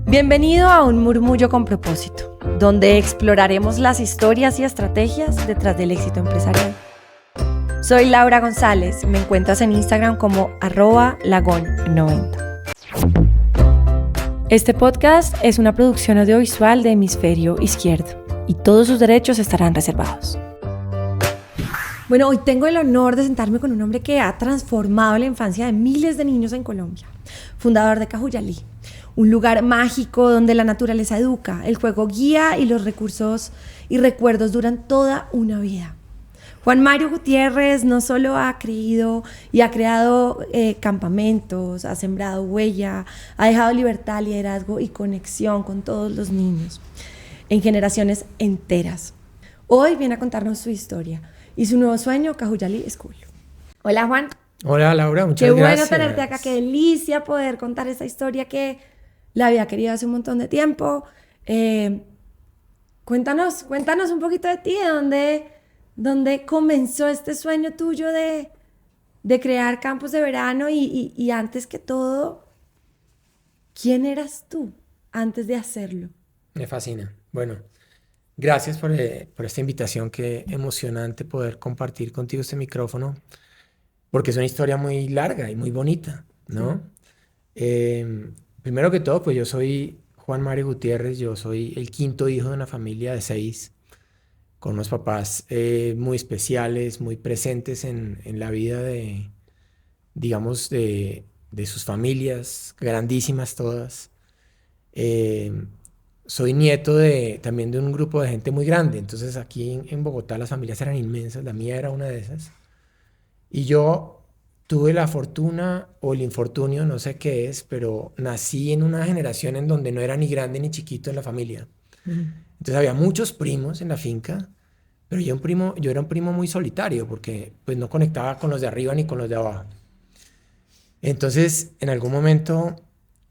Bienvenido a Un Murmullo con Propósito, donde exploraremos las historias y estrategias detrás del éxito empresarial. Soy Laura González, me encuentras en Instagram como @lagon90. Este podcast es una producción audiovisual de Hemisferio Izquierdo y todos sus derechos estarán reservados. Bueno, hoy tengo el honor de sentarme con un hombre que ha transformado la infancia de miles de niños en Colombia, fundador de Cajuyalí, un lugar mágico donde la naturaleza educa, el juego guía y los recursos y recuerdos duran toda una vida. Juan Mario Gutiérrez no solo ha creído y ha creado campamentos, ha sembrado huella, ha dejado libertad, liderazgo y conexión con todos los niños en generaciones enteras. Hoy viene a contarnos su historia y su nuevo sueño, Cajuyalí School. Hola, Juan. Hola, Laura, muchas gracias. Qué bueno tenerte acá, qué delicia poder contar esta historia que la había querido hace un montón de tiempo. Cuéntanos un poquito de ti, de dónde comenzó este sueño tuyo de crear campos de verano y antes que todo, ¿quién eras tú antes de hacerlo? Me fascina. Bueno, gracias por esta invitación. Qué emocionante poder compartir contigo este micrófono, porque es una historia muy larga y muy bonita, ¿no? Sí. Primero que todo, pues yo soy Juan Mario Gutiérrez, yo soy el quinto hijo de una familia de 6, con unos papás muy especiales, muy presentes en la vida de sus familias, grandísimas todas. Soy nieto también de un grupo de gente muy grande, entonces aquí en Bogotá las familias eran inmensas, la mía era una de esas. Y yo tuve la fortuna o el infortunio, no sé qué es, pero nací en una generación en donde no era ni grande ni chiquito en la familia. Entonces había muchos primos en la finca, pero yo era un primo muy solitario porque pues no conectaba con los de arriba ni con los de abajo. Entonces en algún momento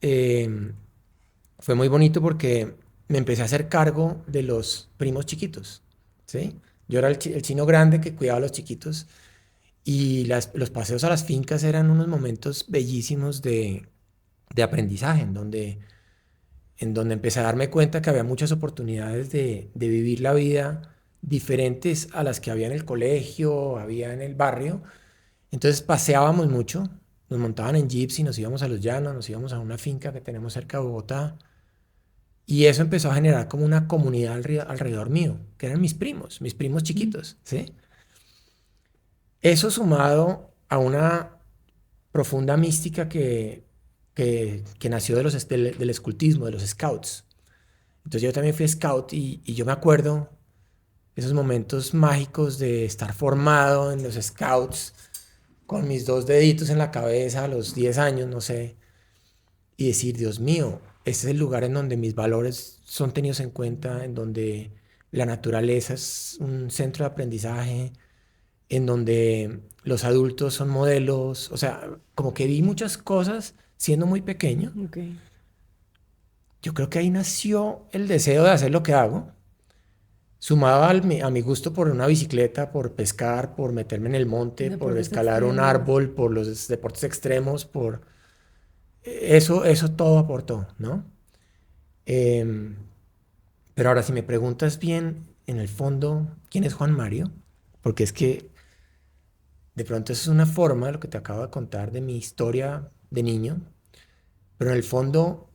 fue muy bonito porque me empecé a hacer cargo de los primos chiquitos, ¿sí? Yo era el chino grande que cuidaba a los chiquitos. Y los paseos a las fincas eran unos momentos bellísimos de aprendizaje, en donde empecé a darme cuenta que había muchas oportunidades de vivir la vida diferentes a las que había en el colegio, había en el barrio. Entonces paseábamos mucho, nos montaban en jeeps y nos íbamos a los llanos, nos íbamos a una finca que tenemos cerca de Bogotá. Y eso empezó a generar como una comunidad alrededor mío, que eran mis primos chiquitos, ¿sí? Eso sumado a una profunda mística que nació del escultismo, de los scouts. Entonces yo también fui scout y yo me acuerdo esos momentos mágicos de estar formado en los scouts con mis 2 deditos en la cabeza a los 10 años, no sé, y decir, Dios mío, este es el lugar en donde mis valores son tenidos en cuenta, en donde la naturaleza es un centro de aprendizaje, en donde los adultos son modelos, o sea, como que vi muchas cosas siendo muy pequeño. Okay. Yo creo que ahí nació el deseo de hacer lo que hago, sumado a mi gusto por una bicicleta, por pescar, por meterme en el monte, por escalar un árbol, por los deportes extremos, por eso todo aportó, ¿no? Pero ahora, si me preguntas bien, en el fondo, ¿quién es Juan Mario? Porque es que de pronto eso es una forma, lo que te acabo de contar, de mi historia de niño, pero en el fondo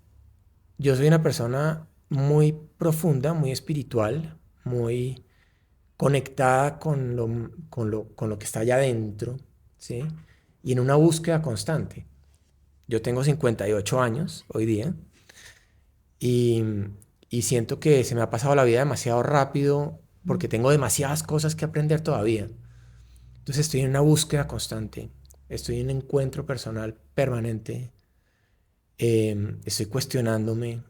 yo soy una persona muy profunda, muy espiritual, muy conectada con lo que está allá adentro, ¿sí? Y en una búsqueda constante. Yo tengo 58 años hoy día y siento que se me ha pasado la vida demasiado rápido porque tengo demasiadas cosas que aprender todavía. Entonces estoy en una búsqueda constante, estoy en un encuentro personal permanente, estoy cuestionándome,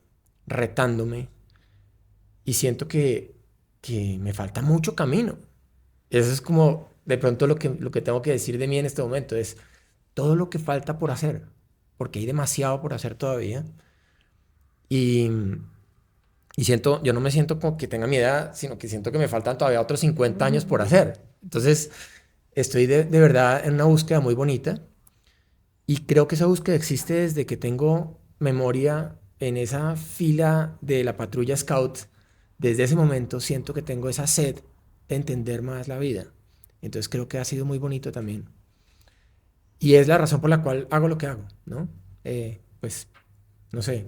retándome y siento que me falta mucho camino. Eso es como de pronto lo que tengo que decir de mí en este momento, es todo lo que falta por hacer, porque hay demasiado por hacer todavía. Y yo no me siento como que tenga mi edad, sino que siento que me faltan todavía otros 50 años por hacer. Entonces estoy de verdad en una búsqueda muy bonita y creo que esa búsqueda existe desde que tengo memoria en esa fila de la patrulla Scout, desde ese momento siento que tengo esa sed de entender más la vida. Entonces creo que ha sido muy bonito también. Y es la razón por la cual hago lo que hago, ¿no? Pues, no sé,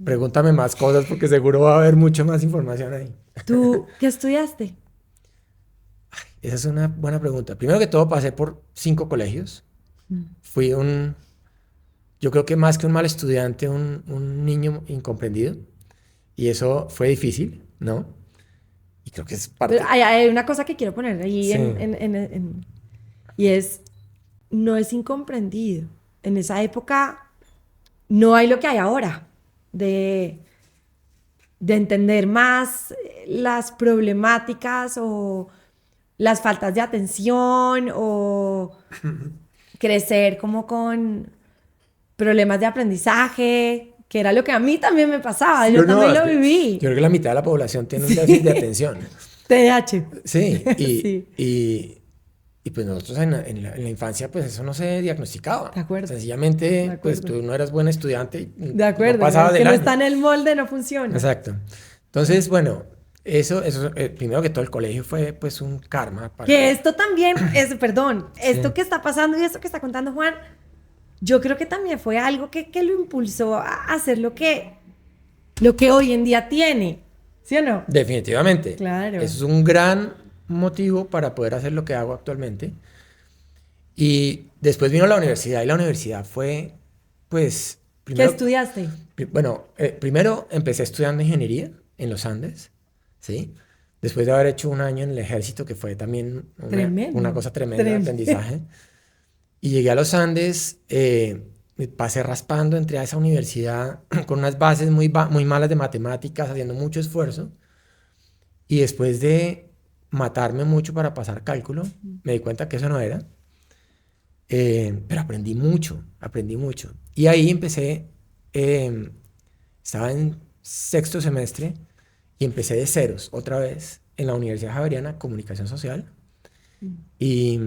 pregúntame más cosas porque seguro va a haber mucha más información ahí. ¿Tú qué estudiaste? Esa es una buena pregunta. Primero que todo, pasé por 5 colegios. Fui yo creo que más que un mal estudiante, un niño incomprendido. Y eso fue difícil, ¿no? Y creo que es parte... Pero hay una cosa que quiero poner ahí Sí. y es, no es incomprendido. En esa época no hay lo que hay ahora de entender más las problemáticas o las faltas de atención o crecer como con problemas de aprendizaje, que era lo que a mí también me pasaba, yo también lo viví. Yo creo que la mitad de la población tiene un déficit de atención. TDAH. Sí, Sí. y pues nosotros en la infancia pues eso no se diagnosticaba. De acuerdo. Sencillamente De acuerdo. pues tú no eras buen estudiante y De acuerdo, no pasabas que del no año. está en el molde, no funciona. Exacto. Entonces, bueno, eso primero que todo el colegio fue pues un karma. Que esto también, perdón, esto Sí. que está pasando y esto que está contando Juan, yo creo que también fue algo que lo impulsó a hacer lo que hoy en día tiene, ¿sí o no? Definitivamente. Claro. Eso es un gran motivo para poder hacer lo que hago actualmente. Y después vino la universidad y la universidad fue, pues, ¿Qué primero, estudiaste? bueno, primero empecé estudiando ingeniería en los Andes, ¿sí? Después de haber hecho un año en el ejército, que fue también una cosa tremenda de aprendizaje. Y llegué a los Andes, me pasé raspando, entré a esa universidad con unas bases muy malas de matemáticas, haciendo mucho esfuerzo. Y después de matarme mucho para pasar cálculo, me di cuenta que eso no era. Pero aprendí mucho, aprendí mucho. Y ahí empecé, estaba en 6º semestre y empecé de ceros otra vez en la Universidad Javeriana, Comunicación Social. Y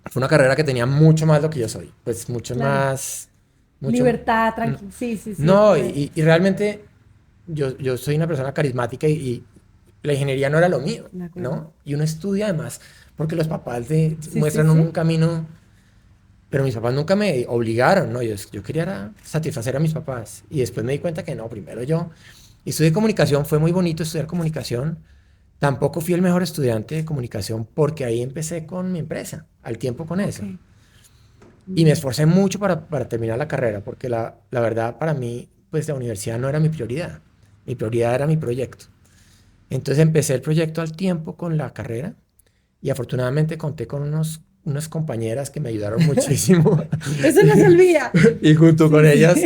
fue una carrera que tenía mucho más lo que yo soy, pues mucho Claro. más... Mucho, Libertad, tranquilo. Sí, sí, sí. no, Pues. y realmente yo soy una persona carismática y la ingeniería no era lo mío, De acuerdo. ¿no? Y uno estudia además porque los papás Sí, muestran sí, sí. un camino, pero mis papás nunca me obligaron, ¿no? Yo quería era satisfacer a mis papás y después me di cuenta que no, primero yo. Y estudié comunicación, fue muy bonito estudiar comunicación. Tampoco fui el mejor estudiante de comunicación porque ahí empecé con mi empresa, al tiempo con eso. Ok. Y me esforcé mucho para terminar la carrera, porque la verdad para mí, pues la universidad no era mi prioridad. Mi prioridad era mi proyecto. Entonces empecé el proyecto al tiempo con la carrera y afortunadamente conté con unas compañeras que me ayudaron muchísimo. Eso no se olvida. Y junto con Sí. ellas,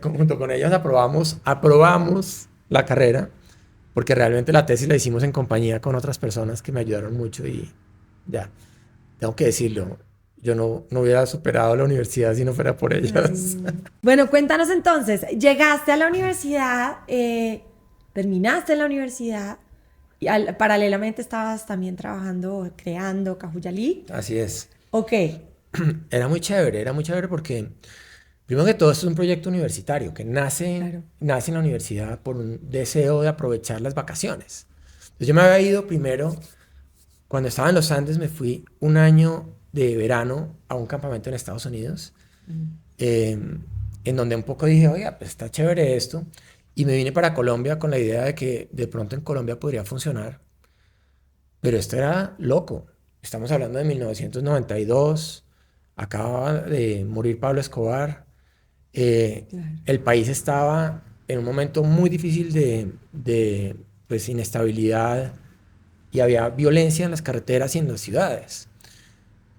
junto con ellas aprobamos la carrera, porque realmente la tesis la hicimos en compañía con otras personas que me ayudaron mucho y ya, tengo que decirlo. Yo no hubiera superado la universidad si no fuera por ellas. Bueno, cuéntanos entonces, llegaste a la universidad, terminaste la universidad y paralelamente estabas también trabajando, creando Cajuyalí. Así es. Ok, Era muy chévere porque, primero que todo, esto es un proyecto universitario que Claro. nace en la universidad por un deseo de aprovechar las vacaciones. Entonces, yo me había ido primero, cuando estaba en los Andes, me fui un año de verano a un campamento en Estados Unidos, en donde un poco dije, oiga, pues está chévere esto. Y me vine para Colombia con la idea de que de pronto en Colombia podría funcionar. Pero esto era loco. Estamos hablando de 1992. Acababa de morir Pablo Escobar. Claro. El país estaba en un momento muy difícil de pues, inestabilidad y había violencia en las carreteras y en las ciudades.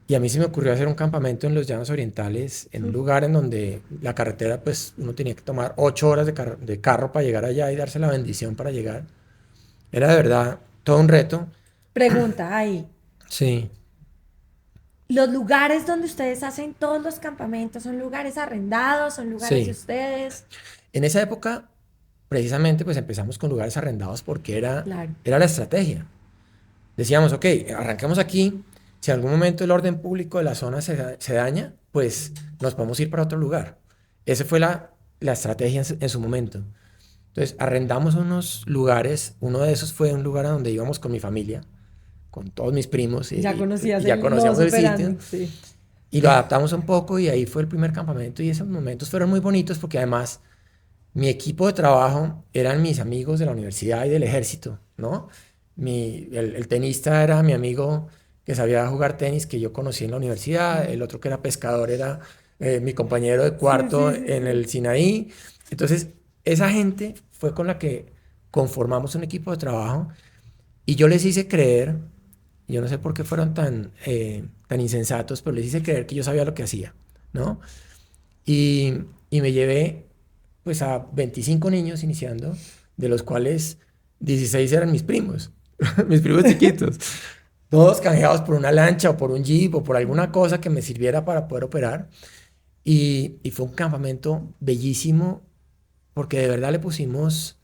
Y a mí se me ocurrió hacer un campamento en los Llanos Orientales, en un lugar en donde la carretera, pues uno tenía que tomar 8 horas de carro para llegar allá y darse la bendición para llegar. Era de verdad todo un reto. Pregunta ahí. Sí. ¿Los lugares donde ustedes hacen todos los campamentos son lugares arrendados, son lugares Sí. de ustedes? En esa época, precisamente, pues empezamos con lugares arrendados porque Claro. era la estrategia. Decíamos, ok, arrancamos aquí. Si en algún momento el orden público de la zona se daña, pues nos podemos ir para otro lugar. Esa fue la la estrategia en su momento. Entonces, arrendamos unos lugares. Uno de esos fue un lugar a donde íbamos con mi familia, con todos mis primos. Ya conocías ya conocíamos el sitio. Sí. Y lo adaptamos un poco y ahí fue el primer campamento. Y esos momentos fueron muy bonitos porque además mi equipo de trabajo eran mis amigos de la universidad y del ejército, ¿no? El tenista era mi amigo que sabía jugar tenis, que yo conocí en la universidad. El otro que era pescador era mi compañero de cuarto en el Sinaí. Entonces, esa gente fue con la que conformamos un equipo de trabajo y yo les hice creer, yo no sé por qué fueron tan insensatos, pero les hice creer que yo sabía lo que hacía, ¿no? Y me llevé pues a 25 niños iniciando, de los cuales 16 eran mis primos, mis primos chiquitos, todos canjeados por una lancha o por un jeep o por alguna cosa que me sirviera para poder operar. Y fue un campamento bellísimo porque de verdad le pusimos,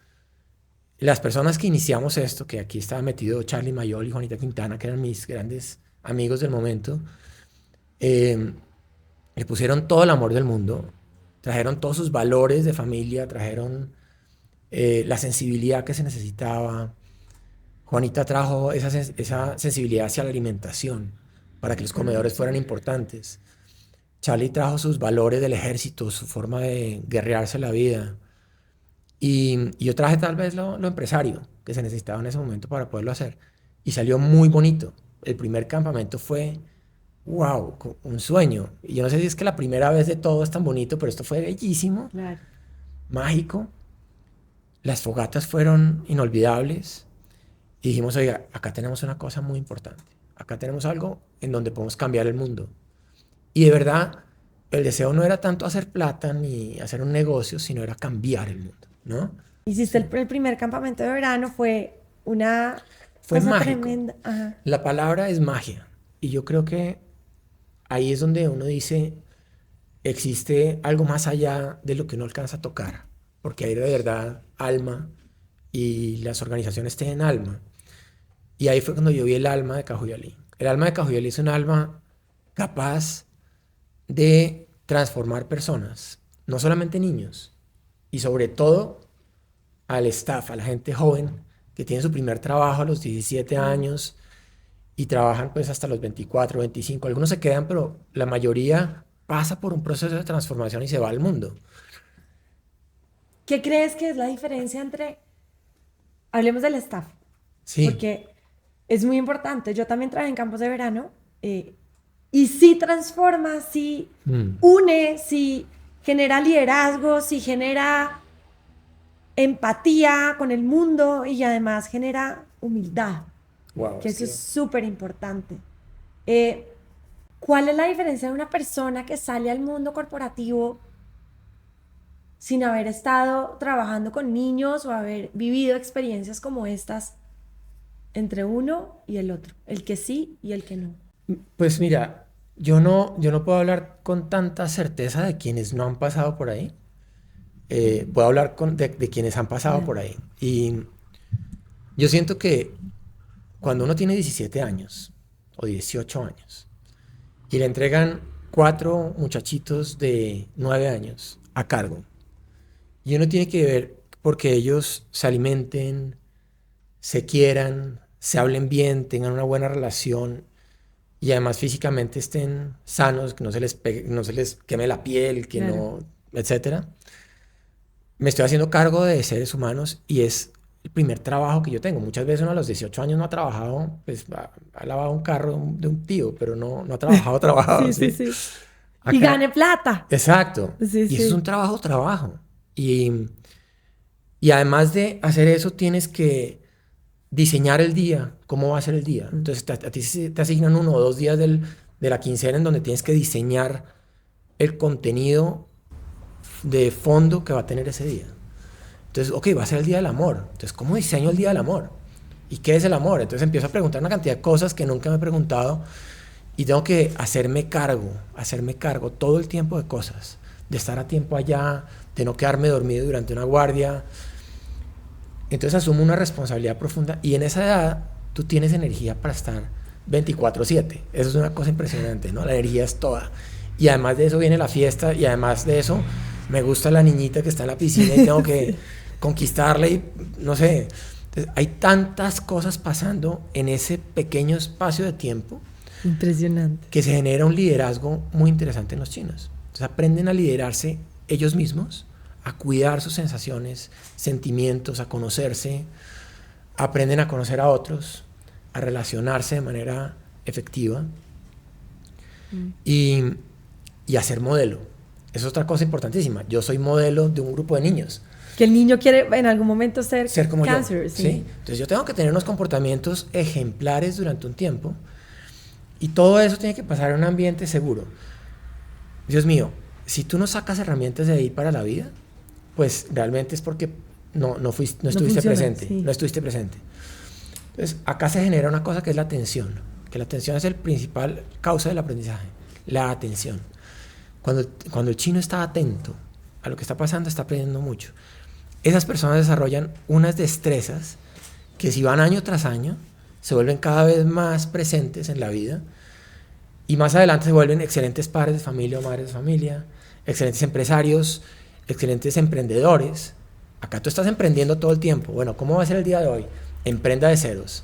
las personas que iniciamos esto, que aquí estaba metido Charlie Mayol y Juanita Quintana, que eran mis grandes amigos del momento, le pusieron todo el amor del mundo, trajeron todos sus valores de familia, trajeron la sensibilidad que se necesitaba. Juanita trajo esa sensibilidad hacia la alimentación, para que los comedores fueran importantes. Charlie trajo sus valores del ejército, su forma de guerrearse la vida. Y yo traje tal vez lo empresario que se necesitaba en ese momento para poderlo hacer. Y salió muy bonito. El primer campamento fue, wow, un sueño. Y yo no sé si es que la primera vez de todo es tan bonito, pero esto fue bellísimo, Claro. mágico. Las fogatas fueron inolvidables. Y dijimos, oiga, acá tenemos una cosa muy importante. Acá tenemos algo en donde podemos cambiar el mundo. Y de verdad, el deseo no era tanto hacer plata ni hacer un negocio, sino era cambiar el mundo, ¿no? Hiciste el primer campamento de verano, fue una Fue cosa mágico. tremenda. Ajá. La palabra es magia. Y yo creo que ahí es donde uno dice, existe algo más allá de lo que uno alcanza a tocar. Porque hay de verdad alma y las organizaciones tienen alma. Y ahí fue cuando yo vi el alma de Cajuyalí. El alma de Cajuyalí es un alma capaz de transformar personas, no solamente niños, y sobre todo al staff, a la gente joven que tiene su primer trabajo a los 17 años y trabajan pues hasta los 24, 25. Algunos se quedan, pero la mayoría pasa por un proceso de transformación y se va al mundo. ¿Qué crees que es la diferencia entre, hablemos del staff, Sí. porque es muy importante? Yo también trabajé en campos de verano y sí transforma, sí une, sí genera liderazgo, sí genera empatía con el mundo y además genera humildad, Wow, que eso sí. es súper importante. ¿Cuál es la diferencia de una persona que sale al mundo corporativo sin haber estado trabajando con niños o haber vivido experiencias como estas entre uno y el otro, el que sí y el que no? Pues mira, yo no puedo hablar con tanta certeza de quienes no han pasado por ahí. Puedo hablar de quienes han pasado por ahí. Y yo siento que cuando uno tiene 17 años o 18 años y le entregan 4 muchachitos de 9 años a cargo, y uno tiene que ver porque ellos se alimenten, se quieran, se hablen bien, tengan una buena relación y además físicamente estén sanos, que no se les queme la piel, que Claro. no, etcétera. Me estoy haciendo cargo de seres humanos y es el primer trabajo que yo tengo. Muchas veces uno a los 18 años no ha trabajado, pues ha lavado un carro de un tío, pero no ha trabajado, Sí, ¿sí? sí, sí. Acá- Y gane plata. Exacto. Sí, Y sí. eso es un trabajo. Y además de hacer eso, tienes que diseñar el día, cómo va a ser el día. Entonces, a ti te asignan 1 o 2 días de la quincena en donde tienes que diseñar el contenido de fondo que va a tener ese día. Entonces, ok, va a ser el día del amor. Entonces, ¿cómo diseño el día del amor? ¿Y qué es el amor? Entonces empiezo a preguntar una cantidad de cosas que nunca me he preguntado y tengo que hacerme cargo todo el tiempo de cosas, de estar a tiempo allá, de no quedarme dormido durante una guardia. Entonces asumo una responsabilidad profunda y en esa edad tú tienes energía para estar 24/7. Eso es una cosa impresionante, ¿no? La energía es toda. Y además de eso viene la fiesta y además de eso me gusta la niñita que está en la piscina y tengo que conquistarla y no sé. Entonces, hay tantas cosas pasando en ese pequeño espacio de tiempo. Impresionante. Que se genera un liderazgo muy interesante en los chinos. Entonces aprenden a liderarse ellos mismos, a cuidar sus sensaciones, sentimientos, a conocerse, aprenden a conocer a otros, a relacionarse de manera efectiva y a ser modelo. Eso es otra cosa importantísima. Yo soy modelo de un grupo de niños. Que el niño quiere en algún momento ser como cancer, yo. sí. ¿Sí? Entonces yo tengo que tener unos comportamientos ejemplares durante un tiempo y todo eso tiene que pasar en un ambiente seguro. Dios mío, si tú no sacas herramientas de ahí para la vida, pues realmente es porque no estuviste presente. Sí. No estuviste presente. Entonces, acá se genera una cosa que es la atención, que la atención es el principal causa del aprendizaje, la atención. Cuando el chino está atento a lo que está pasando, está aprendiendo mucho. Esas personas desarrollan unas destrezas que si van año tras año, se vuelven cada vez más presentes en la vida y más adelante se vuelven excelentes padres de familia o madres de familia, excelentes empresarios, excelentes emprendedores. Acá tú estás emprendiendo todo el tiempo. Bueno, ¿cómo va a ser el día de hoy? Emprenda de ceros.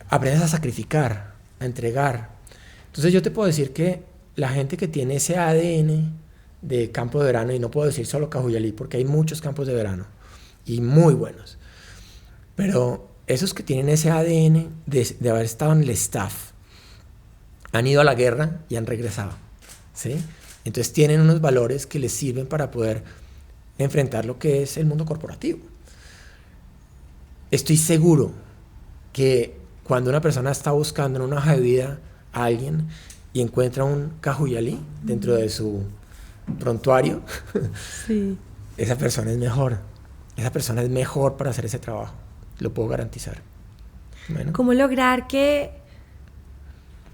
Aprendes a sacrificar, a entregar. Entonces yo te puedo decir que la gente que tiene ese ADN de campo de verano, y no puedo decir solo Cajuyalí porque hay muchos campos de verano y muy buenos, pero esos que tienen ese ADN de haber estado en el staff han ido a la guerra y han regresado, ¿sí? Entonces tienen unos valores que les sirven para poder enfrentar lo que es el mundo corporativo. Estoy seguro que cuando una persona está buscando en una hoja de vida a alguien y encuentra un Cajuyalí dentro de su prontuario, sí. Esa persona es mejor. Esa persona es mejor para hacer ese trabajo. Lo puedo garantizar. Bueno. ¿Cómo lograr que...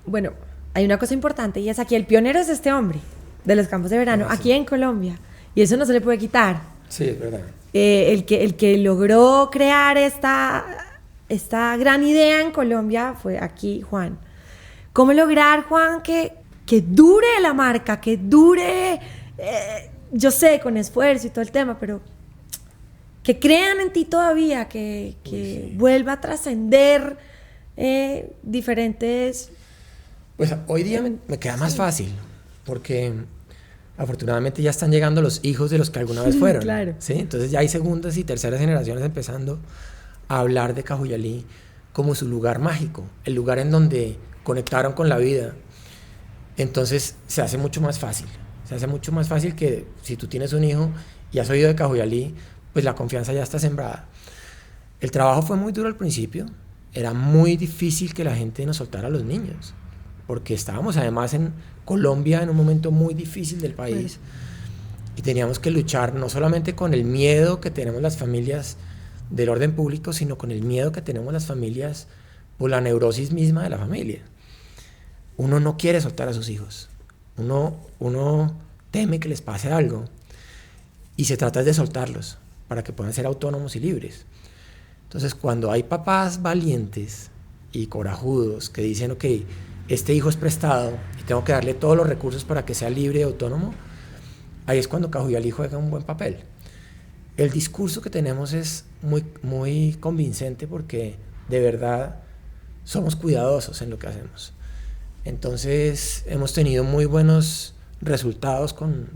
Bueno, hay una cosa importante y es aquí el pionero es este hombre de los campos de verano, sí. Aquí en Colombia. Y eso no se le puede quitar. Sí, es verdad. El que logró crear esta gran idea en Colombia fue aquí, Juan. ¿Cómo lograr, Juan, que dure la marca, que dure, yo sé, con esfuerzo y todo el tema, pero que crean en ti todavía, que sí. Vuelva a trascender diferentes... Pues hoy día me queda más fácil, porque afortunadamente ya están llegando los hijos de los que alguna vez fueron. Claro. ¿Sí? Entonces ya hay segundas y terceras generaciones empezando a hablar de Cajuyalí como su lugar mágico, el lugar en donde conectaron con la vida. Entonces se hace mucho más fácil. Se hace mucho más fácil que si tú tienes un hijo y has oído de Cajuyalí, pues la confianza ya está sembrada. El trabajo fue muy duro al principio. Era muy difícil que la gente nos soltara a los niños, porque estábamos además en Colombia en un momento muy difícil del país y teníamos que luchar no solamente con el miedo que tenemos las familias del orden público, sino con el miedo que tenemos las familias por la neurosis misma de la familia. Uno no quiere soltar a sus hijos, uno teme que les pase algo y se trata de soltarlos para que puedan ser autónomos y libres. Entonces cuando hay papás valientes y corajudos que dicen, ok, este hijo es prestado y tengo que darle todos los recursos para que sea libre y autónomo, ahí es cuando Cajuyalí juega un buen papel. El discurso que tenemos es muy, muy convincente porque de verdad somos cuidadosos en lo que hacemos. Entonces hemos tenido muy buenos resultados con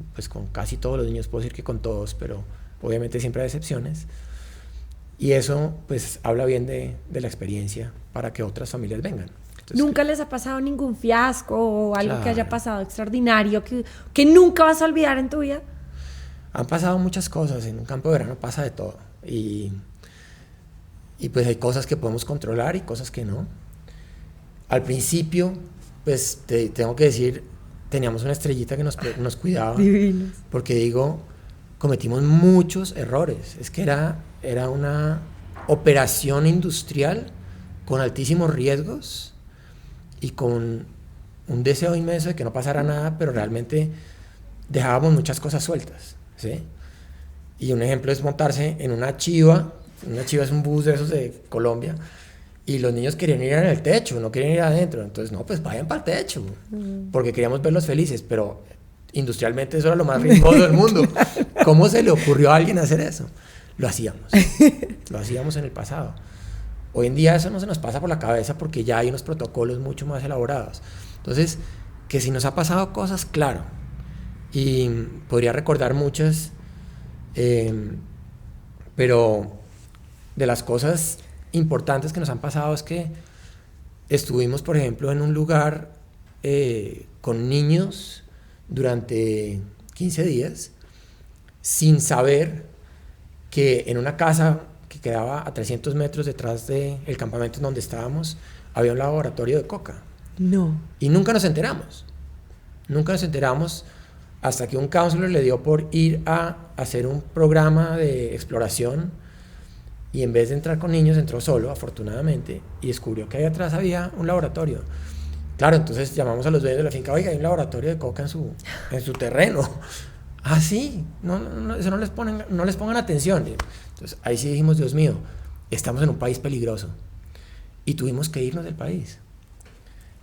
casi todos los niños, puedo decir que con todos, pero obviamente siempre hay excepciones. Y eso pues habla bien de la experiencia para que otras familias vengan. Entonces, ¿nunca les ha pasado ningún fiasco o algo que haya pasado extraordinario que nunca vas a olvidar en tu vida? Han pasado muchas cosas, en un campo de verano pasa de todo y pues hay cosas que podemos controlar y cosas que no. Al principio, pues te tengo que decir, teníamos una estrellita que nos cuidaba. Divinos. Porque digo, cometimos muchos errores. Es que era una operación industrial con altísimos riesgos y con un deseo inmenso de que no pasara nada, pero realmente dejábamos muchas cosas sueltas, ¿sí? Y un ejemplo es montarse en una chiva. Una chiva es un bus de esos de Colombia y los niños querían ir en el techo, no querían ir adentro. Entonces, no, pues vayan para el techo, porque queríamos verlos felices, pero industrialmente eso era lo más riesgoso del mundo. ¿Cómo se le ocurrió a alguien hacer eso? Lo hacíamos en el pasado. Hoy en día eso no se nos pasa por la cabeza porque ya hay unos protocolos mucho más elaborados. Entonces, que si nos ha pasado cosas, claro, y podría recordar muchas, pero de las cosas importantes que nos han pasado es que estuvimos, por ejemplo, en un lugar con niños durante 15 días sin saber que en una casa que quedaba a 300 metros detrás del campamento en donde estábamos había un laboratorio de coca. No. Y nunca nos enteramos hasta que un counselor le dio por ir a hacer un programa de exploración y en vez de entrar con niños entró solo, afortunadamente, y descubrió que ahí atrás había un laboratorio. Claro, entonces llamamos a los dueños de la finca, oiga, hay un laboratorio de coca en su terreno. Ah, sí, eso no les pongan atención. Entonces ahí sí dijimos, Dios mío, estamos en un país peligroso. Y tuvimos que irnos del país.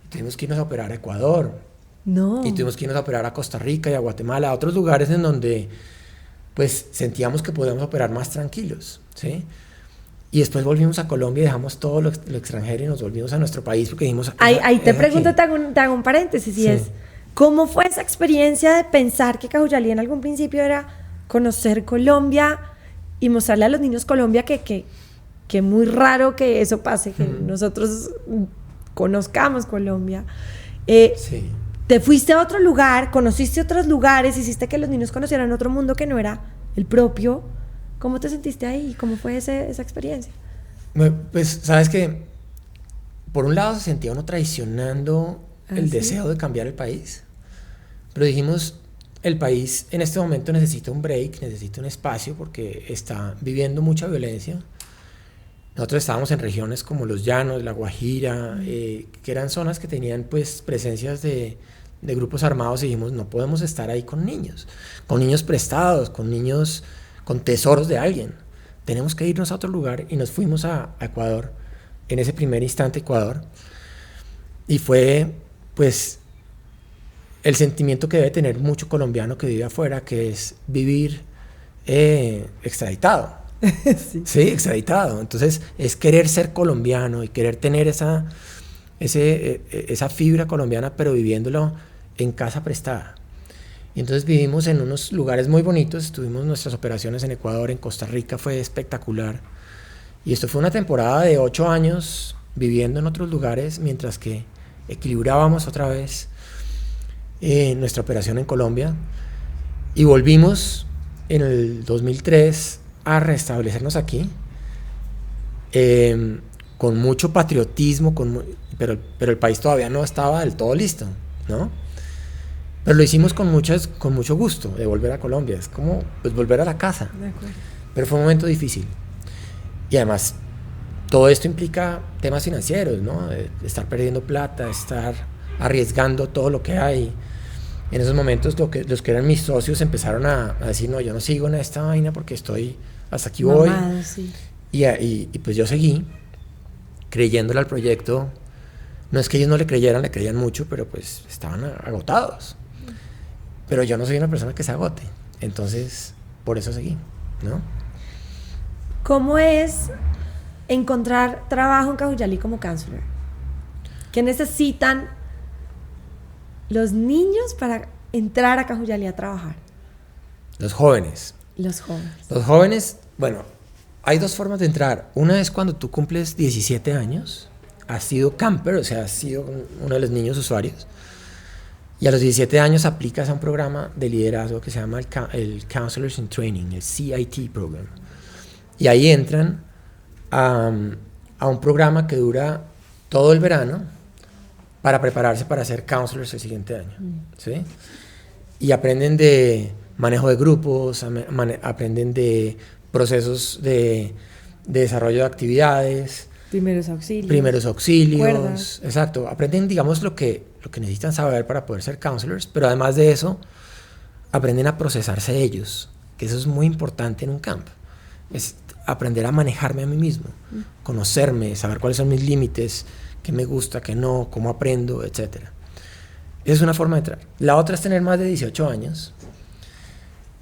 Tuvimos que irnos a operar a Ecuador. No. Y tuvimos que irnos a operar a Costa Rica y a Guatemala, a otros lugares en donde pues sentíamos que podíamos operar más tranquilos, ¿sí? Y después volvimos a Colombia y dejamos todo lo extranjero y nos volvimos a nuestro país porque dijimos... Ahí te pregunto, te hago un paréntesis, y es, ¿cómo fue esa experiencia de pensar que Cajuyalí en algún principio era conocer Colombia y mostrarle a los niños Colombia que muy raro que eso pase, que nosotros conozcamos Colombia? Sí. Te fuiste a otro lugar, conociste otros lugares, hiciste que los niños conocieran otro mundo que no era el propio. ¿Cómo te sentiste ahí? ¿Cómo fue esa experiencia? Pues, sabes que por un lado se sentía uno traicionando el deseo de cambiar el país, pero dijimos, el país en este momento necesita un break, necesita un espacio porque está viviendo mucha violencia. Nosotros estábamos en regiones como los Llanos, La Guajira, que eran zonas que tenían pues presencias de grupos armados, y dijimos, no podemos estar ahí con niños prestados, con niños, con tesoros de alguien. Tenemos que irnos a otro lugar, y nos fuimos a Ecuador, en ese primer instante Ecuador, y fue pues el sentimiento que debe tener mucho colombiano que vive afuera, que es vivir extraditado. Sí, extraditado. Entonces es querer ser colombiano y querer tener esa fibra colombiana, pero viviéndolo en casa prestada. Y entonces vivimos en unos lugares muy bonitos, tuvimos nuestras operaciones en Ecuador, en Costa Rica, fue espectacular. Y esto fue una temporada de 8 años viviendo en otros lugares, mientras que equilibrábamos otra vez nuestra operación en Colombia. Y volvimos en el 2003 a restablecernos aquí, con mucho patriotismo, pero el país todavía no estaba del todo listo, ¿no? Pero lo hicimos con mucho gusto de volver a Colombia. Es como pues volver a la casa. De acuerdo. Pero fue un momento difícil. Y además, todo esto implica temas financieros, ¿no? De estar perdiendo plata, estar arriesgando todo lo que hay. En esos momentos los que eran mis socios empezaron a decir, no, yo no sigo en esta vaina porque hasta aquí voy. Mamado, sí. Y pues yo seguí creyéndole al proyecto. No es que ellos no le creían mucho, pero pues estaban agotados. Pero yo no soy una persona que se agote. Entonces, por eso seguí, ¿no? ¿Cómo es encontrar trabajo en Cajuyalí como counselor? ¿Qué necesitan los niños para entrar a Cajuyalí a trabajar? Los jóvenes. Los jóvenes, bueno, hay 2 formas de entrar. Una es cuando tú cumples 17 años, has sido camper, o sea, has sido uno de los niños usuarios, y a los 17 años aplicas a un programa de liderazgo que se llama el Counselors in Training, el CIT Program. Y ahí entran a un programa que dura todo el verano para prepararse para ser counselors el siguiente año, ¿sí? Y aprenden de manejo de grupos, aprenden de procesos de desarrollo de actividades, primeros auxilios, cuerdas. Exacto, aprenden, digamos, lo que necesitan saber para poder ser counselors, pero además de eso aprenden a procesarse ellos, que eso es muy importante en un camp. Es aprender a manejarme a mí mismo, conocerme, saber cuáles son mis límites, qué me gusta, qué no, cómo aprendo, etc. Esa es una forma de entrar. La otra es tener más de 18 años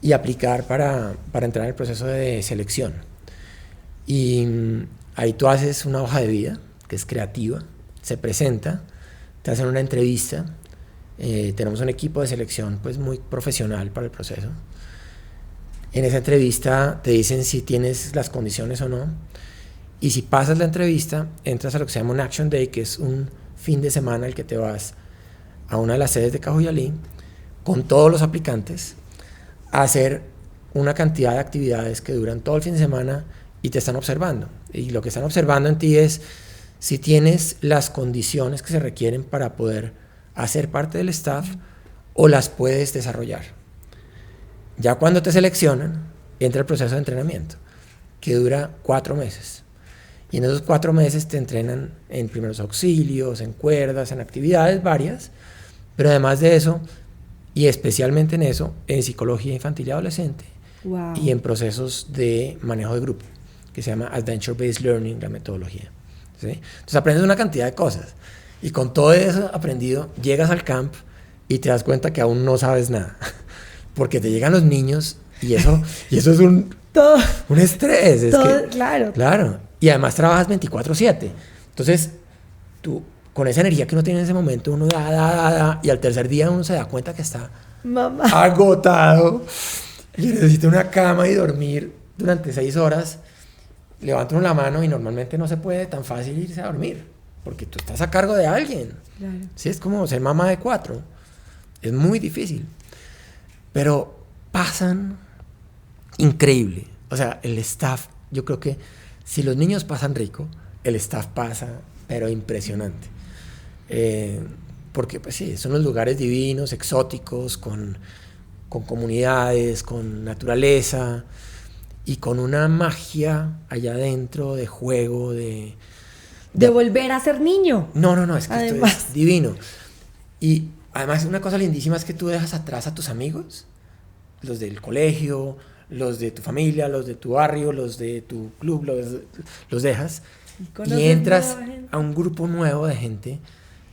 y aplicar para entrar en el proceso de selección. Y ahí tú haces una hoja de vida que es creativa, se presenta, te hacen una entrevista, tenemos un equipo de selección pues muy profesional para el proceso. En esa entrevista te dicen si tienes las condiciones o no, y si pasas la entrevista entras a lo que se llama un Action Day, que es un fin de semana al que te vas a una de las sedes de Cajuyalí con todos los aplicantes a hacer una cantidad de actividades que duran todo el fin de semana y te están observando. Y lo que están observando en ti es si tienes las condiciones que se requieren para poder hacer parte del staff o las puedes desarrollar. Ya cuando te seleccionan, entra el proceso de entrenamiento, que dura 4 meses. Y en esos 4 meses te entrenan en primeros auxilios, en cuerdas, en actividades varias, pero además de eso, y especialmente en eso, en psicología infantil y adolescente, Wow. y en procesos de manejo de grupo, que se llama Adventure-Based Learning, la metodología. ¿Sí? Entonces aprendes una cantidad de cosas, y con todo eso aprendido, llegas al camp y te das cuenta que aún no sabes nada, porque te llegan los niños, y eso es un estrés. Es Todo, que, claro. Claro. Y además trabajas 24/7. Entonces, tú, con esa energía que uno tiene en ese momento, uno da, y al tercer día uno se da cuenta que está Mamá. agotado y necesita una cama y dormir durante 6 horas. Levanta uno la mano y normalmente no se puede tan fácil irse a dormir, porque tú estás a cargo de alguien. Claro. Sí, es como ser mamá de 4. Es muy difícil. Pero pasan increíble. O sea, el staff, yo creo que si los niños pasan rico, el staff pasa, pero impresionante. Porque, pues sí, son los lugares divinos, exóticos, con comunidades, con naturaleza y con una magia allá adentro de juego, de volver a ser niño. No, es que Además. esto es divino. Y además una cosa lindísima es que tú dejas atrás a tus amigos, los del colegio, los de tu familia, los de tu barrio, los de tu club, los dejas y entras a un grupo nuevo de gente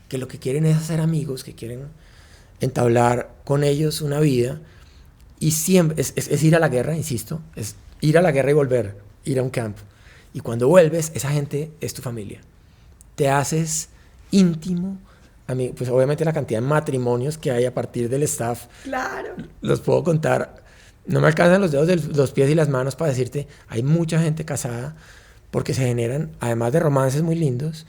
que lo que quieren es hacer amigos, que quieren entablar con ellos una vida, y siempre es ir a la guerra, insisto, es ir a la guerra y volver, ir a un campo. Y cuando vuelves, esa gente es tu familia. Te haces íntimo. A mí, pues obviamente la cantidad de matrimonios que hay a partir del staff, Claro. los puedo contar. No me alcanzan los dedos de los pies y las manos para decirte, hay mucha gente casada, porque se generan, además de romances muy lindos,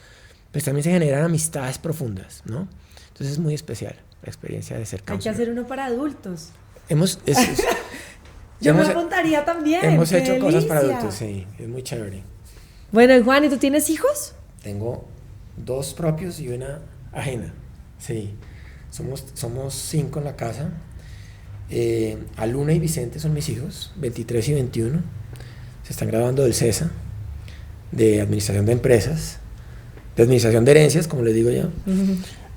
pues también se generan amistades profundas, ¿no? Entonces es muy especial la experiencia de ser Hay que counselor. hacer uno para adultos. Yo me apuntaría también. Hemos qué hecho cosas para delicia. adultos, sí, es muy chévere. Bueno, y Juan, ¿y tú tienes hijos? Tengo 2 propios y una ajena, sí. Somos 5 en la casa. Aluna y Vicente son mis hijos, 23 y 21. Se están graduando del CESA, de Administración de Empresas, de Administración de Herencias, como les digo yo.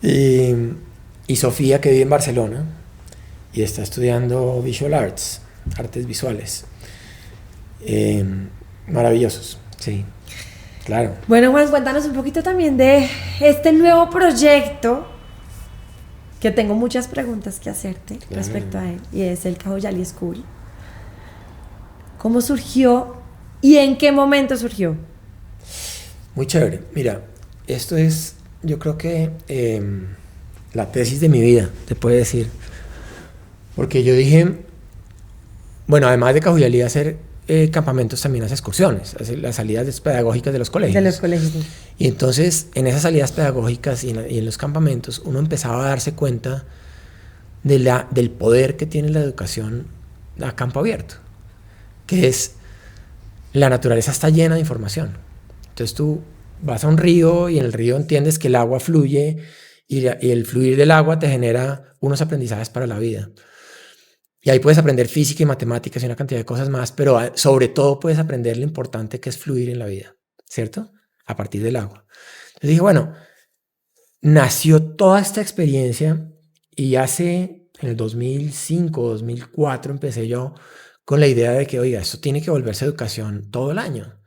Y Sofía, que vive en Barcelona y está estudiando Visual Arts, artes visuales. Maravillosos, sí, claro. Bueno, Juan, cuéntanos un poquito también de este nuevo proyecto, que tengo muchas preguntas que hacerte respecto a él, y es el Cajuyalí School. ¿Cómo surgió y en qué momento surgió? Muy chévere. Mira, esto es, yo creo que la tesis de mi vida, te puedo decir. Porque yo dije, bueno, además de Cajuyalí hacer campamentos, también hace excursiones, hace las salidas pedagógicas de los colegios. De los colegios. Y entonces, en esas salidas pedagógicas y en los campamentos, uno empezaba a darse cuenta del poder que tiene la educación a campo abierto, que es, la naturaleza está llena de información. Entonces tú vas a un río y en el río entiendes que el agua fluye y el fluir del agua te genera unos aprendizajes para la vida. Y ahí puedes aprender física y matemáticas y una cantidad de cosas más, pero sobre todo puedes aprender lo importante que es fluir en la vida, ¿cierto? A partir del agua. Entonces dije, bueno, nació toda esta experiencia y en el 2005, 2004 empecé yo con la idea de que, oiga, esto tiene que volverse educación todo el año.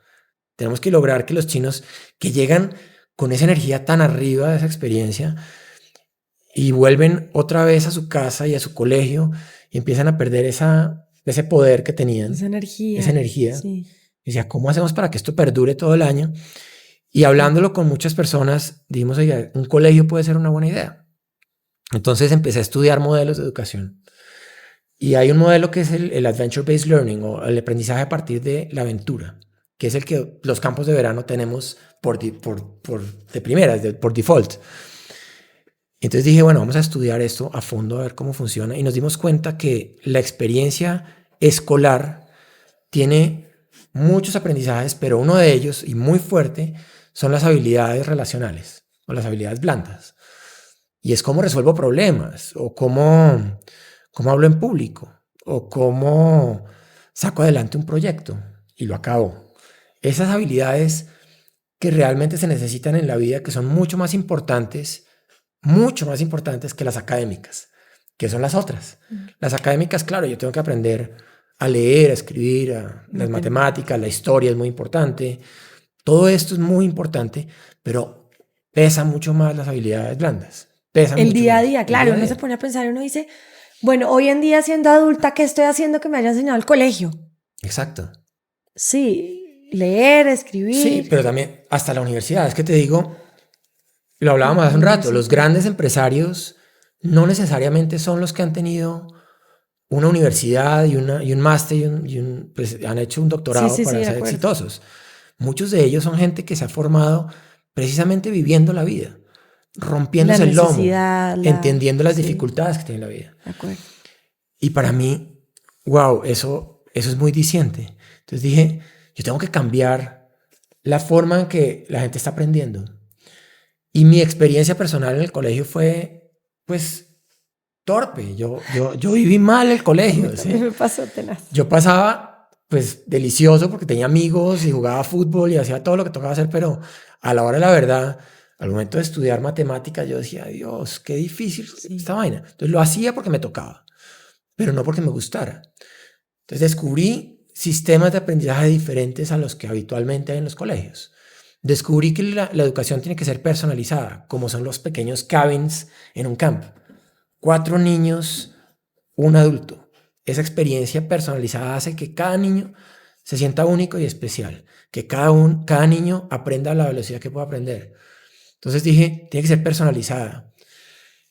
Tenemos que lograr que los chinos que llegan con esa energía tan arriba de esa experiencia y vuelven otra vez a su casa y a su colegio y empiezan a perder ese poder que tenían, esa energía. esa energía. Sí. Y decía, ¿cómo hacemos para que esto perdure todo el año? Y hablándolo con muchas personas, dijimos, oiga, un colegio puede ser una buena idea. Entonces empecé a estudiar modelos de educación. Y hay un modelo que es el Adventure-Based Learning, o el aprendizaje a partir de la aventura, que es el que los campos de verano tenemos de primeras, por default. Entonces dije, bueno, vamos a estudiar esto a fondo, a ver cómo funciona. Y nos dimos cuenta que la experiencia escolar tiene muchos aprendizajes, pero uno de ellos, y muy fuerte, son las habilidades relacionales o las habilidades blandas. Y es cómo resuelvo problemas, o cómo hablo en público, o cómo saco adelante un proyecto y lo acabo. Esas habilidades que realmente se necesitan en la vida, que son mucho más importantes que las académicas, que son las otras. Las académicas, claro, yo tengo que aprender a leer, a escribir, las matemáticas, la historia es muy importante. Todo esto es muy importante, pero pesa mucho más las habilidades blandas. El día a día, claro, uno se pone a pensar y uno dice, bueno, hoy en día siendo adulta, ¿qué estoy haciendo que me haya enseñado el colegio? Exacto. Sí, leer, escribir. Sí, pero también hasta la universidad. Es que te digo, lo hablábamos hace un rato, los grandes empresarios no necesariamente son los que han tenido una universidad y un máster pues han hecho un doctorado para ser exitosos. Muchos de ellos son gente que se ha formado precisamente viviendo la vida, rompiéndose el lomo, entendiendo las dificultades que tiene la vida. De acuerdo. Y para mí, wow, eso es muy diciente. Entonces dije, yo tengo que cambiar la forma en que la gente está aprendiendo. Y mi experiencia personal en el colegio fue, pues, torpe. Yo viví mal el colegio. ¿Sí? Me pasó tenaz. Yo pasaba, pues, delicioso porque tenía amigos y jugaba fútbol y hacía todo lo que tocaba hacer, pero a la hora de la verdad, al momento de estudiar matemáticas, yo decía, Dios, qué difícil esta vaina. Entonces lo hacía porque me tocaba, pero no porque me gustara. Entonces descubrí sistemas de aprendizaje diferentes a los que habitualmente hay en los colegios. Descubrí que la educación tiene que ser personalizada, como son los pequeños cabins en un camp. 4 niños, un adulto. Esa experiencia personalizada hace que cada niño se sienta único y especial, que cada niño aprenda a la velocidad que pueda aprender. Entonces dije, tiene que ser personalizada,